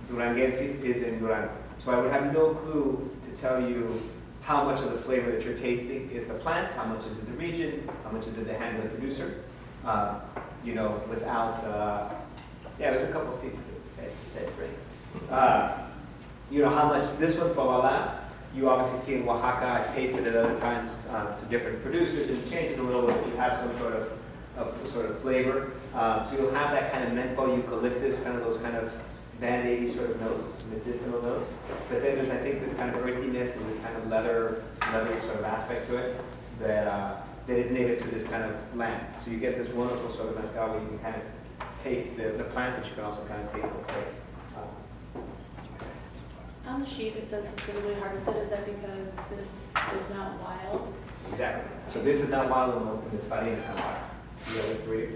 Duranguensis, is in Durango. So I would have no clue to tell you how much of the flavor that you're tasting is the plant, how much is in the region, how much is in the hand of the producer. Without, there's a couple of seats that say great. How much this one, Tobalá, you obviously see in Oaxaca. I've tasted it other times to different producers, and it changes a little bit. You have some sort of flavor. So you'll have that kind of menthol eucalyptus, kind of those kind of band-aidy sort of notes, medicinal notes. But then there's, I think, this kind of earthiness and this kind of leathery sort of aspect to it that is native to this kind of land. So you get this wonderful sort of mezcal where you can kind of taste the plant, but you can also kind of taste the place. On the sheet it says specifically harvested. Is that because this is not wild? Exactly. So this is not wild and this farina is not wild. The other three.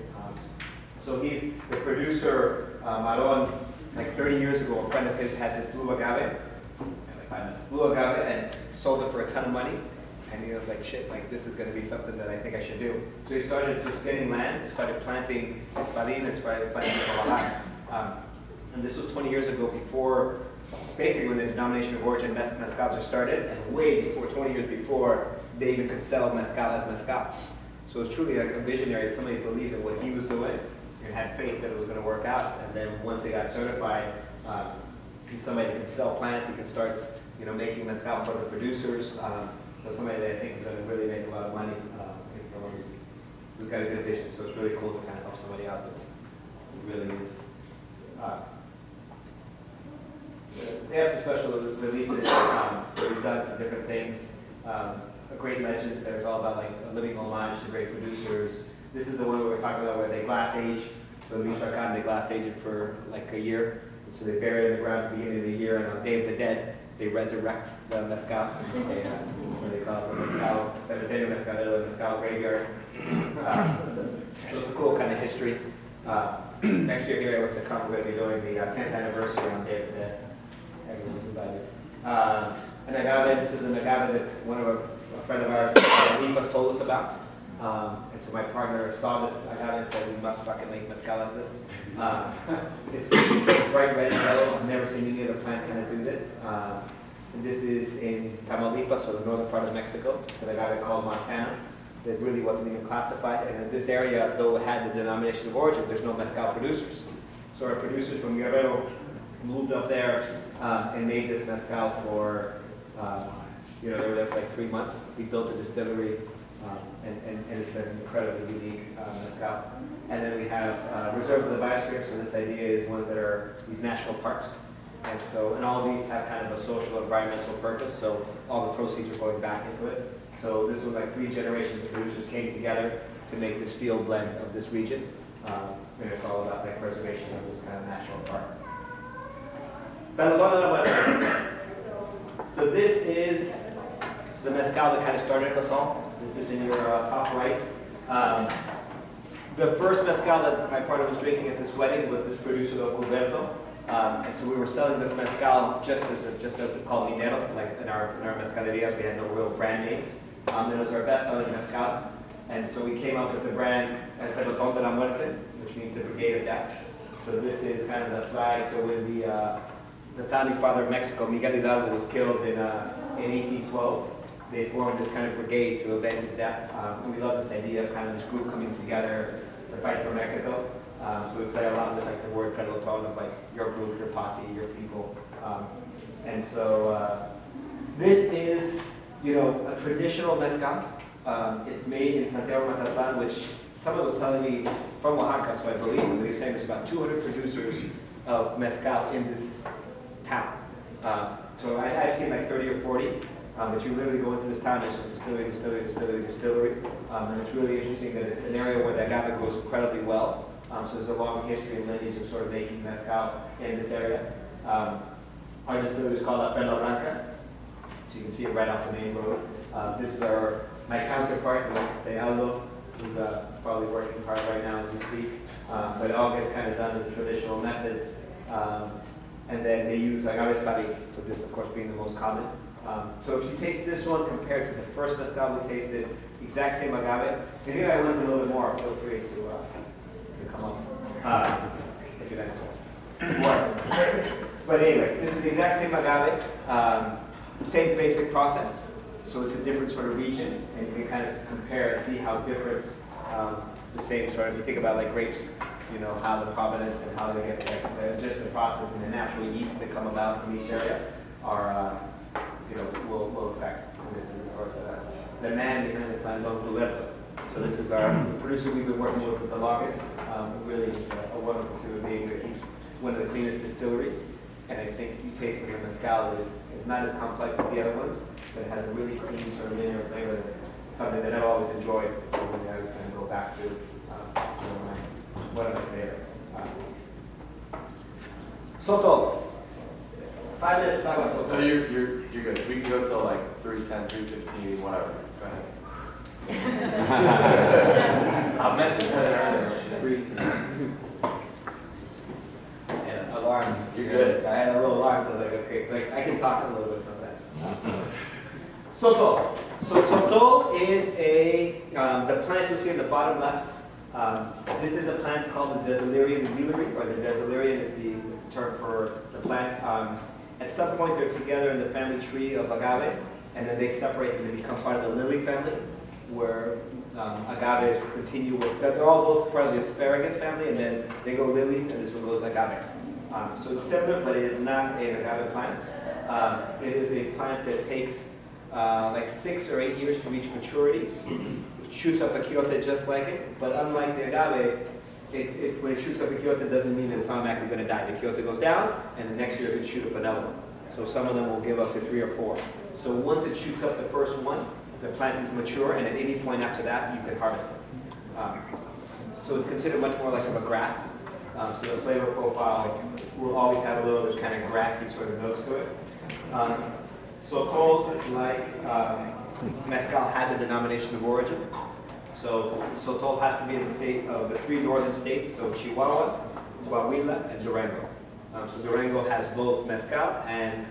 So he's the producer, Aron, like 30 years ago, a friend of his had this blue agave, and sold it for a ton of money. And he was like, shit, like this is going to be something that I think I should do. So he started just getting land, and started planting espadín, and started planting Tobalá. And this was 20 years ago, before, basically when the denomination of origin mezcal just started, and way before, 20 years before, they even could sell mezcal as mezcal. So it's truly like a visionary, somebody believed in what he was doing, and had faith that it was going to work out. And then once they got certified, he's somebody that can sell plants, he can start, making mezcal for the producers. So somebody that I think is going to really make a lot of money. It's someone who's got a good vision. So it's really cool to kind of help somebody out that really is. They have some special releases where we've done some different things. A great legends that is all about like a living homage to great producers. This is the one where we're talking about where they glass age. So Michoacan, they glass age it for like a year. And so they bury it in the ground at the beginning of the year, and on Day of the Dead, they resurrect the mezcal. What they call it, the mezcal, cementerio mezcalero, the mezcal graveyard. So it's a cool kind of history. Next year here, we're going to be doing the 10th anniversary on Day of the Dead. Everyone's invited. An agave, this is an agave that a friend of ours, Lipas, told us about. And so my partner saw this agave and said, we must fucking make mezcal of this. It's bright red yellow. I've never seen any other plant kind of do this. And this is in Tamaulipas, or the northern part of Mexico, an agave called Montana that really wasn't even classified. And in this area, though it had the denomination of origin, there's no mezcal producers. So our producers from Guerrero moved up there and made this mezcal for, they were there for like 3 months. We built a distillery And it's an incredibly unique mezcal. And then we have reserves of the biosphere, so this idea is ones that are these national parks. And all of these have kind of a social environmental purpose, so all the proceeds are going back into it. So this was like 3 generations of producers came together to make this field blend of this region. And it's all about like preservation of this kind of national park. So this is the mezcal that kind of started us all. This is in your top right. The first mezcal that my partner was drinking at this wedding was this producer Cuberto. And so we were selling this mezcal just called Minero, like in our mezcalerias, we had no real brand names. It was our best-selling mezcal. And so we came up with the brand El Pelotón de la Muerte, which means the Brigade of Death. So this is kind of the flag. So when the founding father of Mexico, Miguel Hidalgo, was killed in 1812, they formed this kind of brigade to avenge his death. And we love this idea of kind of this group coming together to fight for Mexico. So we play a lot with like the word pelotón of like your group, your posse, your people. And so this is, a traditional mezcal. It's made in Santiago Matatán, which someone was telling me from Oaxaca, so I believe, and they were saying there's about 200 producers of mezcal in this town. So I've seen like 30 or 40, but you literally go into this town, it's just distillery. And it's really interesting that it's an area where the agave grows incredibly well. So there's a long history and lineage of sort of making mezcal in this area. Our distillery is called La Perla Blanca. So you can see it right off the main road. This is my counterpart, say Aldo, who's probably working hard right now as we speak. But it all gets kind of done in the traditional methods. And then they use agave espadí, so this of course being the most common. So if you taste this one compared to the first mezcal we tasted, exact same agave. If you guys want a little bit more, feel free to come up. If you like more. But anyway, this is the exact same agave, same basic process. So it's a different sort of region, and you can kind of compare and see how different the same sort of, you think about like grapes, how the provenance and how they get just the process and the natural yeast that come about from each area are, will affect. And this is of course the man behind the plant, Don Cuberto. So this is our producer we've been working with the longest. Really just a wonderful human being that keeps one of the cleanest distilleries. And I think you taste that the mezcal is not as complex as the other ones, but it has a really clean sort of linear flavor. That's something that I've always enjoyed. It's something that I was going to go back to. One of my favorites. Sotol. 5 minutes to talk about Sotol. No, you're good. We can go till like 3:10, 3:15, whatever. Go ahead. I meant to put it earlier. Yeah, alarm. You're good. I had a little alarm, so I was like, okay, like I can talk a little bit sometimes. Sotol. So Sotol is the plant you see in the bottom left. This is a plant called the Desilerium wheeleri, or the Desilerium is the term for the plant. At some point they're together in the family tree of agave, and then they separate and they become part of the lily family, where agaves continue with, they're all both part of the asparagus family, and then they go lilies, and this one goes agave. So it's similar, but it is not an agave plant. It is a plant that takes like 6 or 8 years to reach maturity. It shoots up a quiote just like it, but unlike the agave, when it shoots up a quiote, doesn't mean that it's automatically going to die. The quiote goes down, and the next year it could shoot up another one. So some of them will give up to 3 or 4. So once it shoots up the first one, the plant is mature, and at any point after that, you can harvest it. So it's considered much more like a grass. So the flavor profile will always have a little of this kind of grassy sort of notes to it. Sotol, like Mezcal, has a denomination of origin. So Sotol has to be in the state of the 3 northern states, so Chihuahua, Coahuila, and Durango. So Durango has both Mezcal and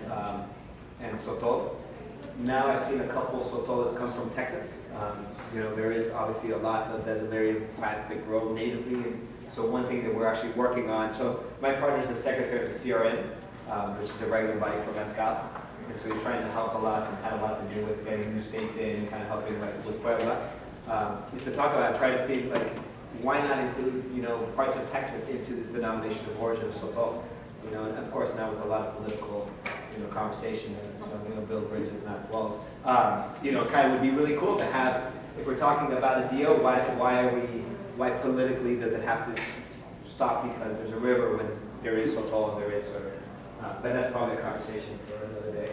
Sotol. Now I've seen a couple Sotolas come from Texas. There is obviously a lot of Desilerium plants that grow natively. And so one thing that we're actually working on, so my partner is the secretary of the CRN, which is the regular body for Mezcal. And so he's trying to help a lot and had a lot to do with getting new states in and kind of helping with Puebla. Is to talk about, try to see why not include parts of Texas into this denomination of origin of Sotol. And of course now with a lot of political conversation, build bridges, not walls. Kind of would be really cool to have if we're talking about a deal, why politically does it have to stop because there's a river when there is Sotol and there is sort of, but that's probably a conversation for another day.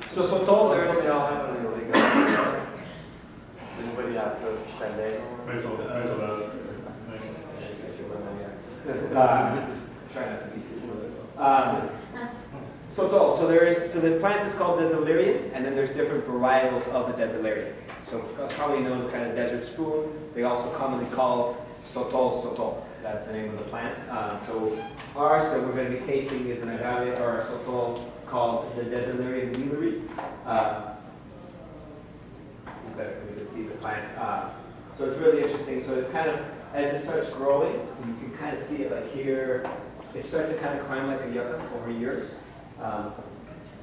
So Sotol, Does there's something else happen in the league? Does anybody have to spend day? Meestal does. Try not to be too political. Sotol, so the plant is called Desilerian, and then there's different varietals of the Desilerian. So it's probably known as kind of desert spoon. They also commonly call Sotol. That's the name of the plant. So ours that we're going to be tasting is an agave or a Sotol called the Desilerian Wheelery. Better for you to see the plant. So it's really interesting. So it kind of, as it starts growing, you can kind of see it like here. It starts to kind of climb like a yucca over years.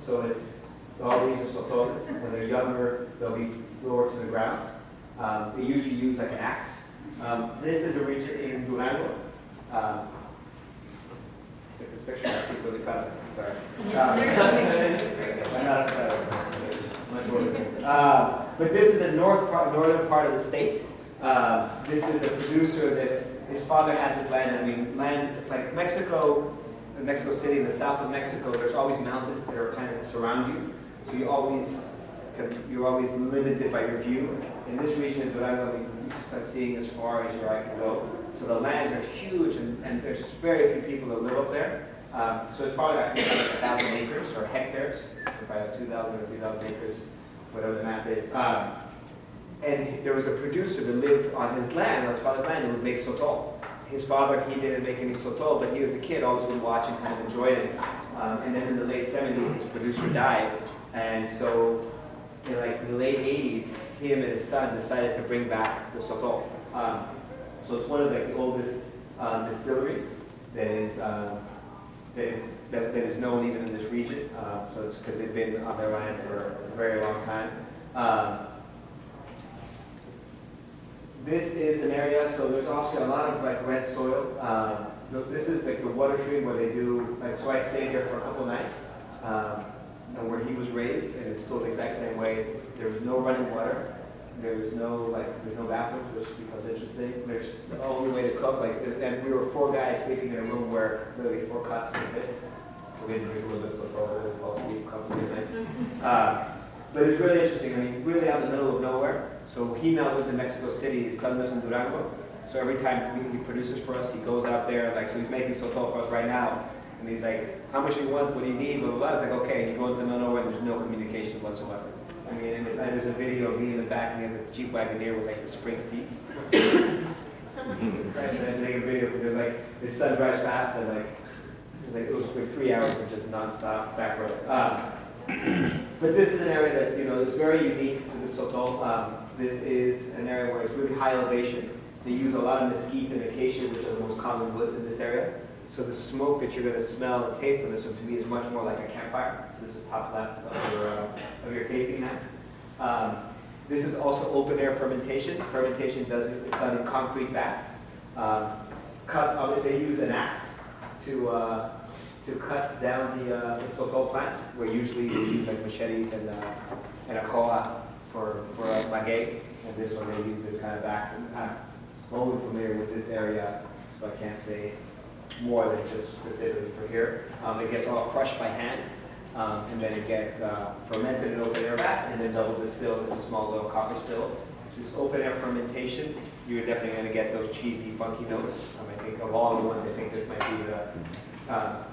So it's all these are Sotoles. When they're younger, they'll be lower to the ground. They usually use like an axe. This is a region in Durango. Take this picture. I keep really proud of this. Sorry. I'm not upset. Much more. But this is the northern part of the state. This is a producer that his father had this land. I mean, land like Mexico, in Mexico City, in the south of Mexico, there's always mountains that are kind of surround you. So you're always limited by your view. In this region of Durango, you start seeing as far as your eye can go. So the lands are huge, and there's very few people that live up there. So it's probably like 1,000 acres or hectares, about 2,000 or 3,000 acres, whatever the math is. And there was a producer that lived on his land, on his father's land, and would make Sotol. His father, he didn't make any Sotol, but he was a kid, always would watch and kind of enjoyed it. And then in the late 70s, his producer died. And so in like the late 80s, him and his son decided to bring back the Sotol. So it's one of like the oldest distilleries that is known even in this region. So it's because they've been on their land for a very long time. This is an area, so there's also a lot of like red soil. This is like the water stream where they do, like, so I stayed here for a couple nights, and where he was raised, and it's still the exact same way. There was no running water. There's no bathrooms, which becomes interesting. There's the only way to cook, and we were 4 guys sleeping in a room where literally 4 cots could fit. So we didn't drink a little bit, so it's all really fall asleep comfortably at night. But it's really interesting. I mean, really out in the middle of nowhere. So he now lives in Mexico City. His son lives in Durango. So every time he produces for us, he goes out there. Like, so he's making Sotol for us right now. And he's like, how much do you want? What do you need? Blah, blah, blah. It's like, okay. And you go into the middle of nowhere, and there's no communication whatsoever. I mean, and there's a video of me in the back, and he has this Jeep Wagoneer with like the spring seats. And then they make a video because they're like, his son drives fast, and like it was like 3 hours of just nonstop back roads. But this is an area that, is very unique to the Sotol. This is an area where it's really high elevation. They use a lot of mesquite and acacia, which are the most common woods in this area. So the smoke that you're going to smell and taste on this one, to me, is much more like a campfire. So this is top left of your tasting mat. This is also open air fermentation. Fermentation is done in concrete vats. They use an axe to cut down the Sotol plant, where usually they use like machetes and a koa for a maguey, and this one they use this kind of axe. And I'm only familiar with this area, so I can't say more than just specifically for here. It gets all crushed by hand, and then it gets fermented in open air vats, and then double distilled in a small little copper still. This open air fermentation, you're definitely going to get those cheesy, funky notes. I think of all the ones, I think this might be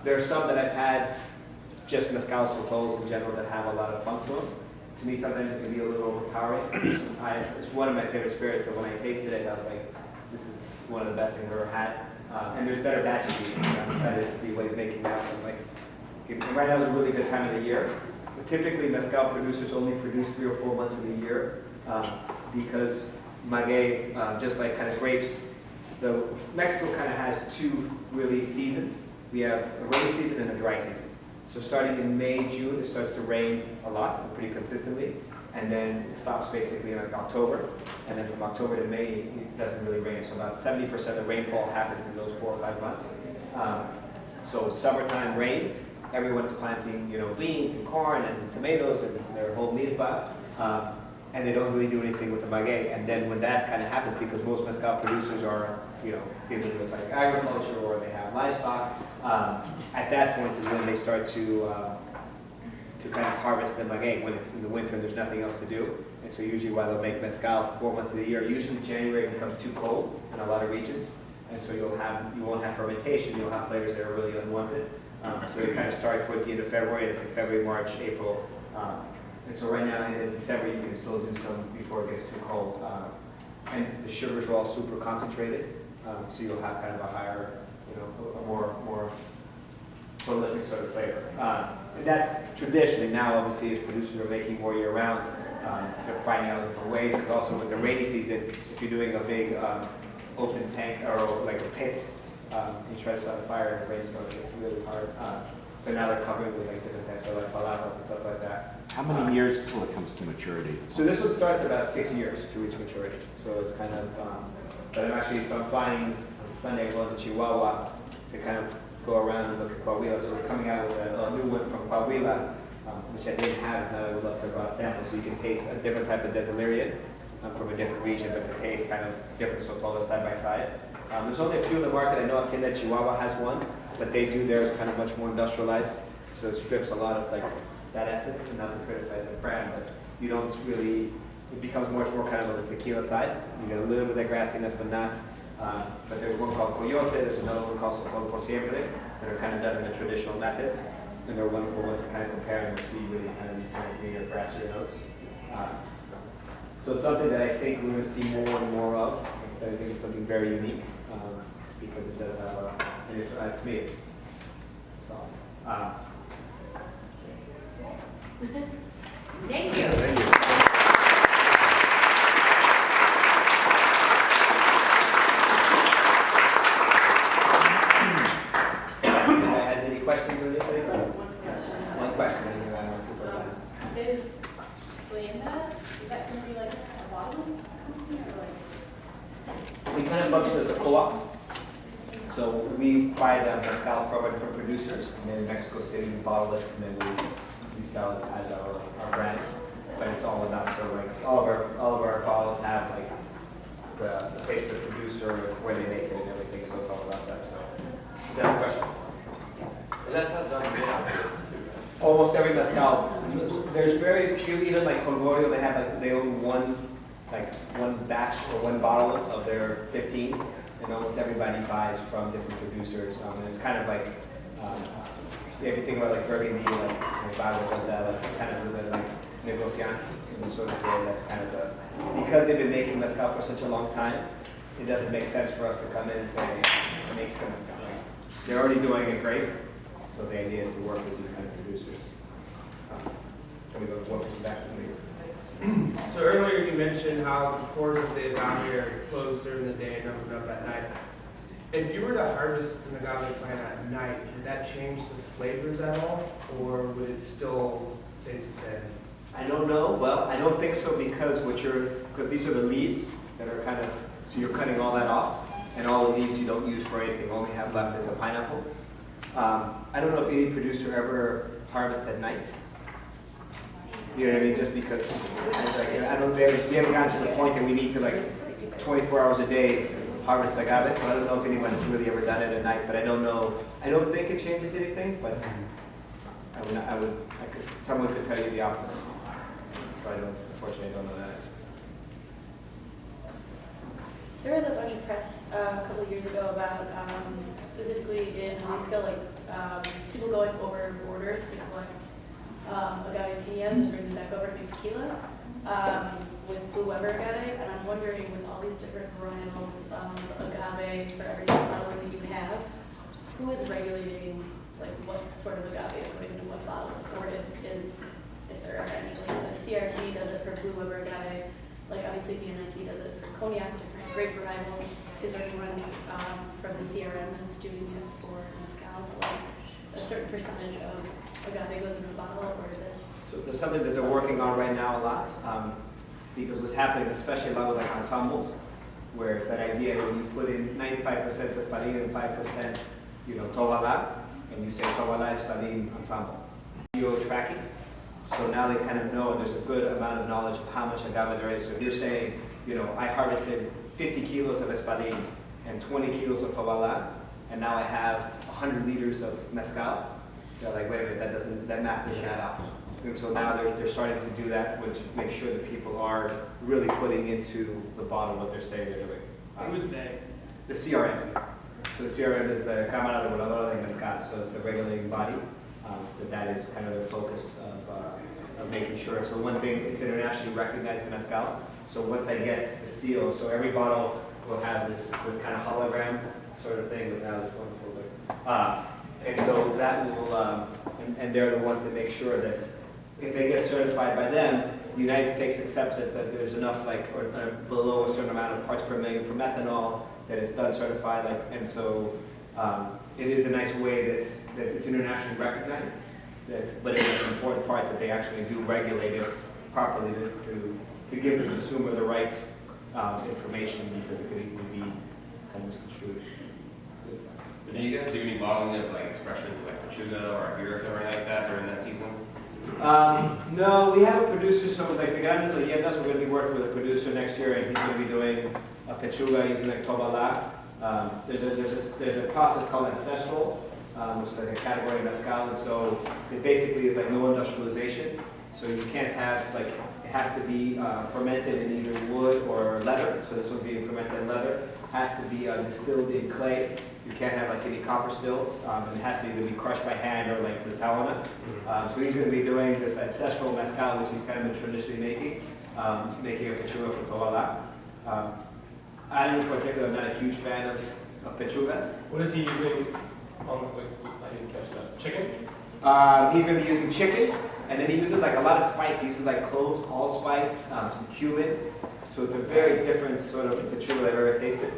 there are some that I've had, just Mezcal Sotols in general, that have a lot of funk to them. To me, sometimes it can be a little overpowering. It's one of my favorite spirits, so when I tasted it, I was like, this is one of the best things I've ever had. And there's better batches. I'm excited to see what he's making now. Right now is a really good time of the year. But typically, Mezcal producers only produce 3 or 4 months of the year because maguey, just like kind of grapes, Mexico kind of has 2 really seasons. We have a rainy season and a dry season. So starting in May, June, it starts to rain a lot, pretty consistently, and then it stops basically in like October. And then from October to May, it doesn't really rain. So about 70% of rainfall happens in those 4 or 5 months. So summertime rain, everyone's planting, beans and corn and tomatoes and their whole milpa. and they don't really do anything with the maguey. And then when that kind of happens, because most mezcal producers are, dealing with like agriculture or they have livestock, at that point is when they start to kind of harvest the maguey when it's in the winter and there's nothing else to do. And so usually while they'll make mezcal 4 months of the year, usually January becomes too cold in a lot of regions. And so you won't have fermentation, you'll have flavors that are really unwanted. So they kind of start towards the end of February, and it's like February, March, April. And so right now in December you can still do some before it gets too cold. And the sugars are all super concentrated, so you'll have kind of a higher, a more prolific sort of flavor. And that's traditionally. Now obviously as producers are making more year round, they're finding out different ways, because also with the rainy season, if you're doing a big open tank or like a pit, you try to start a fire and the rainstorm, it's really hard. So now they're covering with like different types of like palapas and stuff like that. How many years till it comes to maturity? So this one starts about 6 years to reach maturity. So it's kind of, but I'm flying on Sunday, going to Chihuahua to kind of go around and look at Coahuila. So we're coming out with a new one from Coahuila, which I didn't have, and I would love to sample, so you can taste a different type of destilarian from a different region, but the taste kind of different, so it's all side by side. There's only a few in the market. I know Hacienda Chihuahua has one, but they do theirs kind of much more industrialized, so it strips a lot of like that essence, and not to criticize the brand, but you don't really, it becomes much more kind of on the tequila side. You get a little bit of that grassiness, but not, but there's one called Coyote, there's another one called Sotol por siempre, that are kind of done in the traditional methods, and they're wonderful ones to kind of compare and see really kind of these kind of greener, grassier notes. So it's something that I think we're going to see more and more of. I think it's something very unique, because it does have to me, it's awesome. Thank you. Thank you. Has any questions or anything? One question. Is Glenda, is that going to be like a bottling company or like? We kind of function as a co-op. So we buy the mezcal from our different producers, and then in Mexico City we bottle it, and then we sell it as our brand. But it's all about, so like all of our bottles have like the place of the producer, where they make it and everything, so it's all about that. So is that a question? And that's how done too. Almost every mezcal, there's very few, even like Colgorio, they own one batch or one bottle of their 15, and almost everybody buys from different producers. And it's kind of like, if you think about like Burgundy, like Bible does that, like kind of the like negociant, in the sort of way that's kind of because they've been making mezcal for such a long time, it doesn't make sense for us to come in and say, make some mezcal. They're already doing it great, so the idea is to work with these kind of producers. Can we go to what was back to me? So earlier you mentioned how the pores of the agave are closed during the day and open up at night. If you were to harvest an agave plant at night, would that change the flavors at all, or would it still taste the same? I don't know. Well, I don't think so, because these are the leaves that are kind of, so you're cutting all that off, and all the leaves you don't use for anything. All you have left is the pineapple. I don't know if any producer ever harvests at night. You know what I mean? Just because it's like, we haven't gotten to the point that we need to like 24 hours a day harvest agave. So I don't know if anyone's really ever done it at night. But I don't know. I don't think it changes anything. But someone could tell you the opposite. So unfortunately, I don't know that. There was a bunch of press a couple of years ago about, specifically in Jalisco, people going over borders to collect agave piñas and bring them back over to make tequila with Blue Weber agave. And I'm wondering, with all these different varietals of agave for every flower that you have, who is regulating what sort of agave is going into what bottles, or if there are any? Like the CRT does it for Blue Weber agave. Like obviously the NIC does it for cognac, different grape varietals. Is there anyone from the CRM that's doing it for mezcal? A certain percentage of agave goes into a bottle, or is it? So there's something that they're working on right now a lot, because what's happening, especially a lot with like ensembles, where it's that idea where you put in 95% espadín and 5%, tobalá, and you say tobalá, espadín, ensemble. Geo tracking. So now they kind of know, and there's a good amount of knowledge of how much agave there is. So if you're saying, I harvested 50 kilos of espadín and 20 kilos of tobalá, and now I have 100 liters of mezcal, they're like, wait a minute, that math doesn't add up. And so now they're starting to do that, which makes sure that people are really putting into the bottle what they're saying they're doing. Who's they? The CRM. So the CRM is the Cámara Reguladora de Mezcal, so it's the regulating body. That is kind of the focus of making sure. So one thing, it's internationally recognized in mezcal. So once I get the seal, so every bottle will have this kind of hologram sort of thing. But now it's going forward. And so that will, and they're the ones that make sure that if they get certified by them, the United States accepts it, that there's enough, or below a certain amount of parts per million for methanol, that it's done certified, and so it is a nice way that it's internationally recognized, but it is an important part that they actually do regulate it properly to give the consumer the right information, because it could easily be kind of misconstrued. Do you guys do any bottling of expressions like Pachuga or Iberica or anything like that during that season? No, we have a producer, so the Grandes Leyendas, we're going to be working with a producer next year, and he's going to be doing a Pachuga using Tobalá. There's a process called ancestral, which is a category of mezcal, and so it basically is no industrialization. So you can't have, it has to be fermented in either wood or leather, so this would be fermented in leather. It has to be distilled in clay. You can't have any copper stills, and it has to either be crushed by hand or the talona. So he's going to be doing this ancestral mezcal, which he's kind of been traditionally making a Pachuga for Tobalá. I in particular am not a huge fan of Pachugas. What is he using on I didn't catch that. Chicken? He's going to be using chicken, and then he uses a lot of spice. He uses cloves, allspice, some cumin. So it's a very different sort of Pachuga I've ever tasted.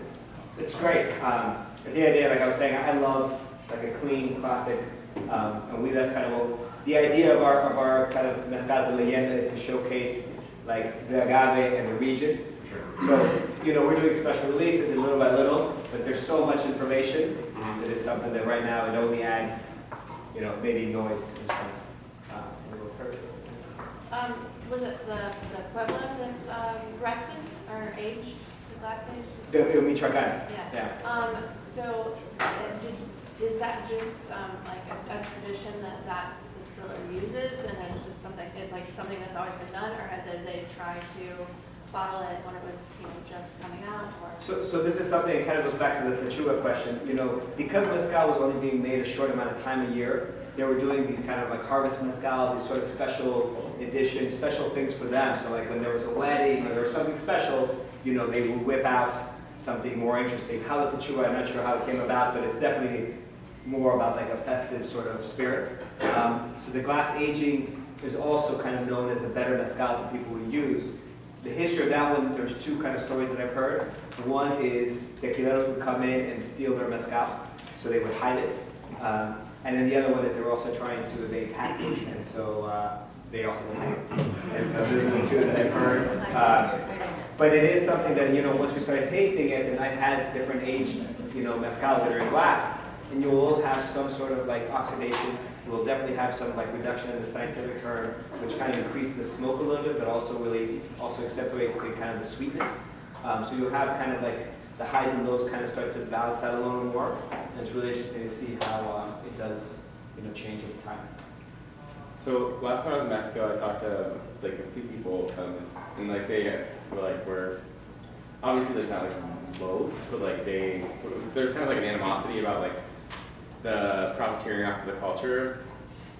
It's great. At the idea, I was saying, I love a clean, classic, and that's kind of the idea of our kind of mezcal de leyenda is to showcase the agave and the region. Sure. So we're doing special releases little by little, but there's so much information that it's something that right now it only adds maybe noise in a sense. Was it the Puebla that's rested or aged, the glass aged? The Michoacán. Yeah. So is that just a tradition that distiller uses, and it's just something that's always been done, or did they try to bottle it when it was just coming out? Or? So this is something that kind of goes back to the Pachuga question. Because mezcal was only being made a short amount of time a year, they were doing these kind of harvest mezcals, these sort of special editions, special things for them. So when there was a wedding or there was something special, they would whip out something more interesting. How the Pachuga, I'm not sure how it came about, but it's definitely more about a festive sort of spirit. So the glass aging is also kind of known as the better mezcals that people would use. The history of that one, there's two kind of stories that I've heard. One is tequileros would come in and steal their mezcal, so they would hide it. And then the other one is they were also trying to evade taxes, and so they also would hide it. And so those are the two that I've heard. But it is something that, once we started tasting it, and I've had different aged, mezcals that are in glass, and you will have some sort of oxidation. You will definitely have some reduction in the scientific term, which kind of increases the smoke a little bit, but also really accentuates the kind of the sweetness. So you'll have kind of the highs and lows kind of start to balance out a little more. And it's really interesting to see how it does, change over time. So last time I was in Mexico, I talked to a few people, and they were obviously there's not lows, but there's kind of an animosity about the profiteering off of the culture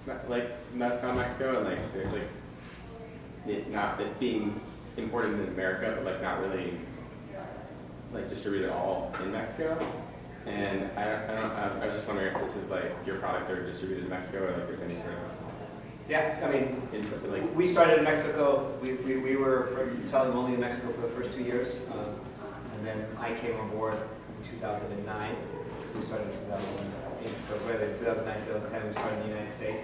of mezcal in Mexico, and it being imported in America, but not really distributed all in Mexico. And I was just wondering if this is your products are distributed in Mexico, or there's any sort of Yeah, we started in Mexico. We were selling only in Mexico for the first 2 years, and then I came on board in 2009. We started in 2008, so really 2009, 2010 we started in the United States.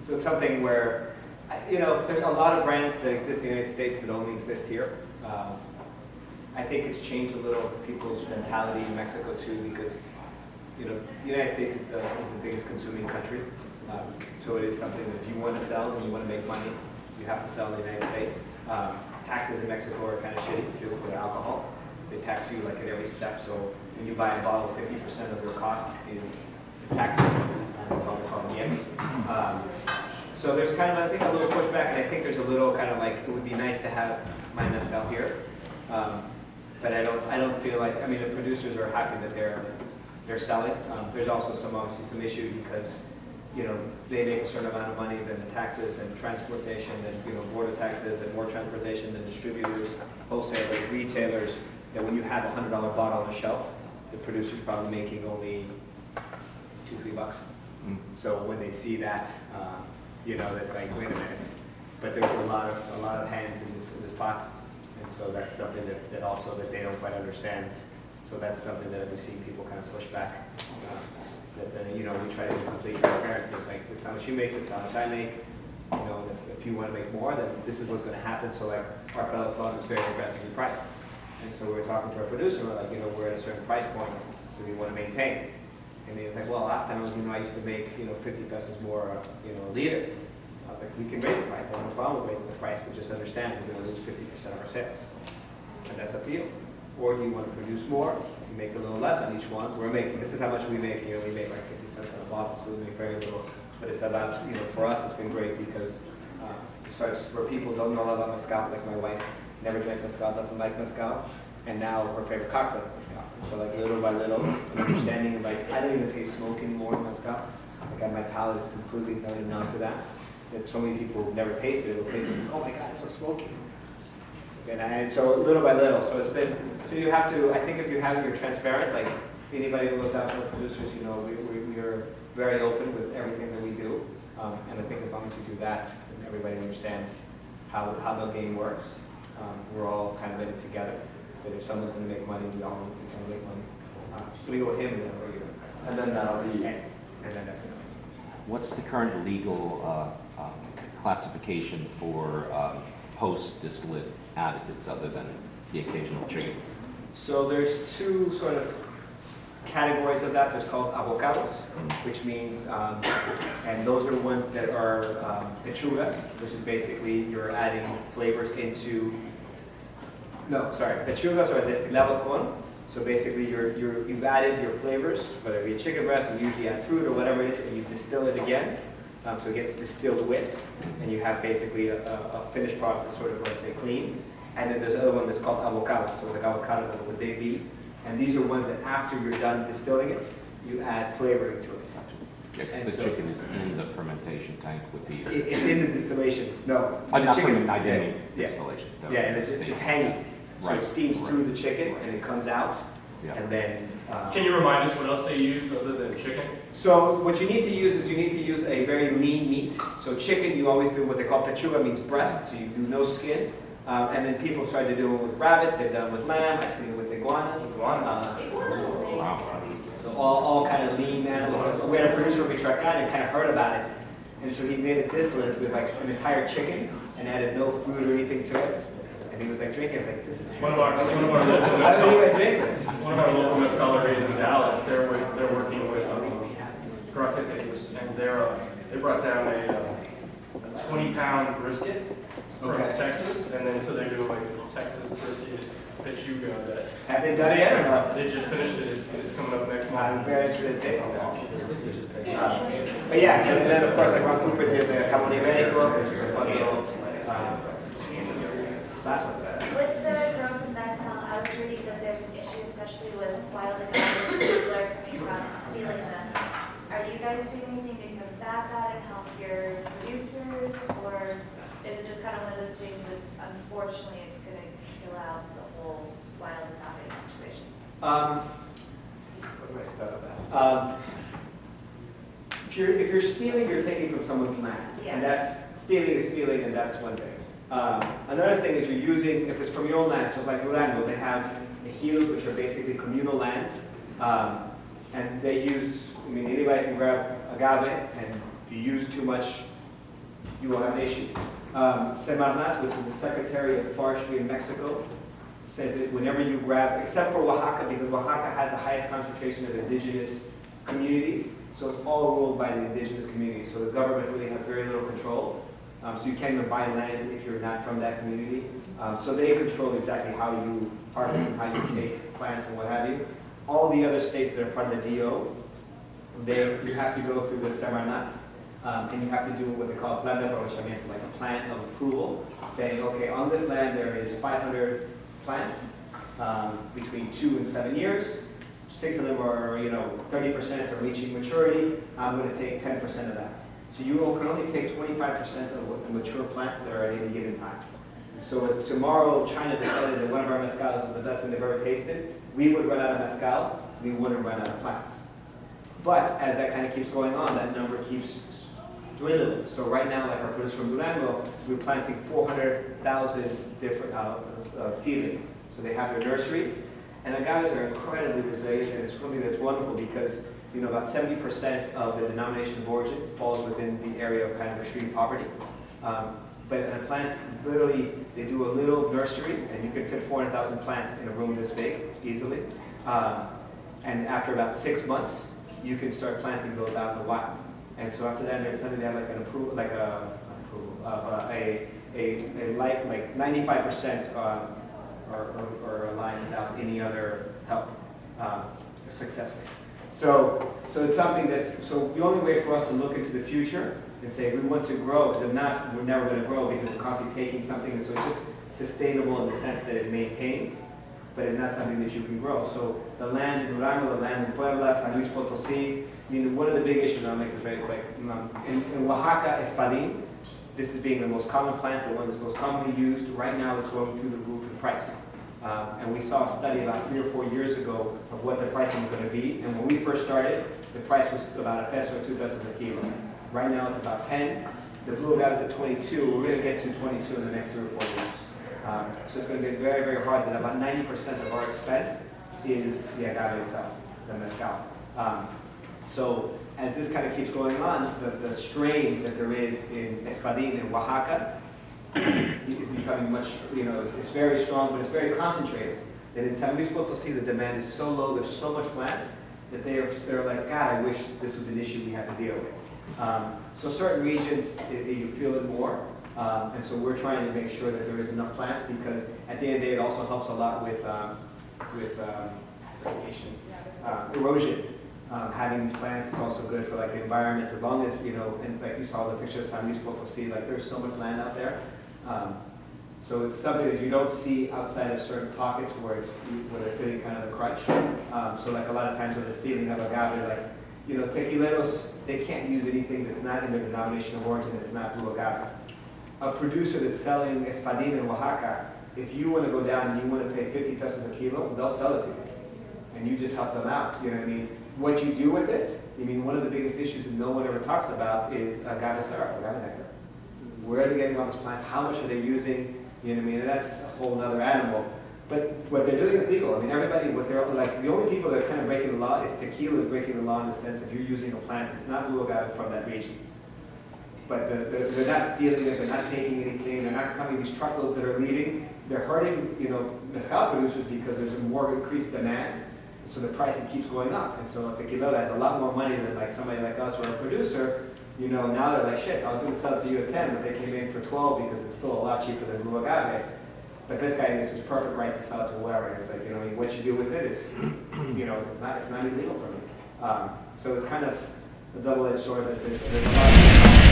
So it's something where, there's a lot of brands that exist in the United States that only exist here. I think it's changed a little people's mentality in Mexico too, because the United States is the biggest consuming country. So it is something that if you want to sell and you want to make money, you have to sell in the United States. Taxes in Mexico are kind of shitty too for alcohol. They tax you like at every step. So when you buy a bottle, 50% of your cost is taxes. And we call them yips. So there's kind of, I think, a little pushback, and I think there's a little kind of like, it would be nice to have my mezcal here. But I don't feel like, I mean, the producers are happy that they're selling. There's also obviously some issue because, they make a certain amount of money, then the taxes, then transportation, then, border taxes, and more transportation, then distributors, wholesalers, retailers, that when you have a $100 bottle on the shelf, the producer's probably making only $2-3. So when they see that, it's like, wait a minute. But there's a lot of hands in this pot, and so that's something that also that they don't quite understand. So that's something that I've seen people kind of push back. We try to do complete transparency. Like, this is how much you make, this is how much I make. If you want to make more, then this is what's going to happen. So like, our peloton is very aggressively priced. And so we're talking to our producer, we're like, we're at a certain price point that we want to maintain. And he was like, well, last time I used to make, 50 pesos more, a liter. I was like, we can raise the price. I have no problem with raising the price, but just understand we're going to lose 50% of our sales. And that's up to you. Or do you want to produce more? You make a little less on each one. This is how much we make, we make like 50 cents on a bottle, so we make very little. But it's about, for us, it's been great because it starts where people don't know a lot about mezcal, like my wife never drank mezcal, doesn't like mezcal, and now her favorite cocktail is mezcal. So like little by little, understanding, like I don't even taste smoke anymore in mezcal. Like my palate is completely numb to that. That so many people who've never tasted it will taste it, oh my God, it's so smoky. And so little by little, so it's been, so you have to, I think if you're transparent, like anybody who looks out for producers, we are very open with everything that we do. And I think as long as you do that, then everybody understands how the game works. We're all kind of in it together. That if someone's going to make money, we all going to make money. So we go with him, and then we're here. And then that'll be. And then that's it. What's the current legal classification for post-distillate additives other than the occasional chicken? So there's two sort of categories of that. There's called avocados, which means, and those are ones that are pechugas, which is basically you're adding flavors into, pechugas are destilado con. So basically you've added your flavors, whether it be a chicken breast, you usually add fruit or whatever it is, and you distill it again. So it gets distilled with, and you have basically a finished product that's sort of, let's say, clean. And then there's another one that's called avocado, so it's like avocado with a big B. And these are ones that after you're done distilling it, you add flavoring to it. Yeah, because the chicken is in the fermentation tank with the... It's in the distillation, no. I The chicken- didn't mean yeah. distillation. That Yeah, was and a it's mistake. hanging. So Right. it steams through the chicken and it comes out. Yeah. And then... Can you remind us what else they use other than chicken? So what you need to use is you need to use a very lean meat. So chicken, you always do what they call pechuga, means breast, so you do no skin. And then people started to do it with rabbits, they've done it with lamb, I've seen it with iguanas. Wow. So all kind of lean animals. We had a producer from Michoacan and kind of heard about it. And so he made a distillate with like an entire chicken and added no food or anything to it. And he was like drinking, it's like, this is One of our local I don't even drink this. One of our local mezcaleries in Dallas, they're working with Gracias a Dios, and they brought down a 20-pound brisket from Texas, and then so they're doing like a Texas brisket pechuga that Have they done it yet or no? they just finished it. It's coming up next I'm month. very interested in tasting that. But yeah, and then of course like Ron Cooper did the Cabernet Iberico, which was a fun little last one. With the growth of mezcal, I was reading that there's an issue, especially with wild agaves, people are coming across and stealing them. Are you guys doing anything to combat that and help your producers, or is it just kind of one of those things that's unfortunately it's going to kill out the whole wild agave situation? What do I start with that? If you're stealing, you're taking from someone's land, Yeah. and that's stealing, and that's one thing. Another thing is you're using, if it's from your own land, so like Durango, they have ejidos, which are basically communal lands, and they use, anybody can grab agave, and if you use too much, you will have an issue. Semarnat, which is the Secretary of Forestry in Mexico, says that whenever you grab, except for Oaxaca, because Oaxaca has the highest concentration of indigenous communities, So it's all ruled by the indigenous community. So the government really has very little control. So you can't even buy land if you're not from that community. So they control exactly how you harvest and how you take plants and what have you. All the other states that are part of the DO, you have to go through the Semarnat, and you have to do what they call a plan de aprovechamiento, like a plan of approval, saying, okay, on this land there is 500 plants between 2 and 7 years. 6 of them are, 30% are reaching maturity. I'm going to take 10% of that. So you can only take 25% of the mature plants that are at any given time. So if tomorrow China decided that one of our mezcals was the best thing they've ever tasted, we would run out of mezcal, we wouldn't run out of plants. But as that kind of keeps going on, that number keeps dwindling. So right now, like our producer from Durango, we're planting 400,000 different seedlings. So they have their nurseries, and agaves are incredibly resilient, and it's something that's wonderful because about 70% of the denomination of origin falls within the area of kind of extreme poverty. But in a plant, literally, they do a little nursery, and you can fit 400,000 plants in a room this big easily. And after about 6 months, you can start planting those out in the wild. And so after that, they're planting, they have like an approval, like a like 95% are aligned without any other help successfully. So it's something so the only way for us to look into the future and say we want to grow is if not, we're never going to grow because we're constantly taking something, and so it's just sustainable in the sense that it maintains, but it's not something that you can grow. So the land in Durango, the land in Puebla, San Luis Potosí, one of the big issues, I'll make this very quick, in Oaxaca, espadín, this is being the most common plant, the one that's most commonly used. Right now it's going through the roof in price. And we saw a study about 3 or 4 years ago of what the pricing was going to be. And when we first started, the price was about $1 or $2 a kilo. Right now it's about 10. The blue agave is at 22. We're going to get to 22 in the next 3 or 4 years. So it's going to get very, very hard. That about 90% of our expense is the agave itself, the mezcal. So as this kind of keeps going on, the strain that there is in espadín in Oaxaca is becoming much, it's very strong, but it's very concentrated. And in San Luis Potosí, the demand is so low, there's so much plants, that they're like, God, I wish this was an issue we had to deal with. So certain regions, you feel it more. And so we're trying to make sure that there is enough plants, because at the end of the day, it also helps a lot with erosion. Having these plants is also good for like the environment, as long as, and like you saw the picture of San Luis Potosí, like there's so much land out there. So it's something that you don't see outside of certain pockets where they're feeling kind of the crunch. So like a lot of times with the stealing of agave, like, tequileros, they can't use anything that's not in their denomination of origin, that's not blue agave. A producer that's selling espadín in Oaxaca, if you want to go down and you want to pay 50 pesos a kilo, they'll sell it to you. And you just help them out, you know what I mean? What you do with it, one of the biggest issues that no one ever talks about is agave syrup, agave nectar. Where are they getting all this plant? How much are they using? You know what I mean? And that's a whole other animal. But what they're doing is legal. Everybody, the only people that are kind of breaking the law is tequila is breaking the law in the sense if you're using a plant, it's not blue agave from that region. But they're not stealing it, they're not taking anything, they're not coming, these truckloads that are leaving, they're hurting, mezcal producers because there's a more increased demand. So the price keeps going up. And so tequila has a lot more money than like somebody like us or a producer. Now they're like, shit, I was going to sell it to you at 10, but they came in for 12 because it's still a lot cheaper than blue agave. But this guy makes his perfect right to sell it to whoever. And it's like, what you do with it is, it's not illegal for me. So it's kind of a double-edged sword that there's a lot of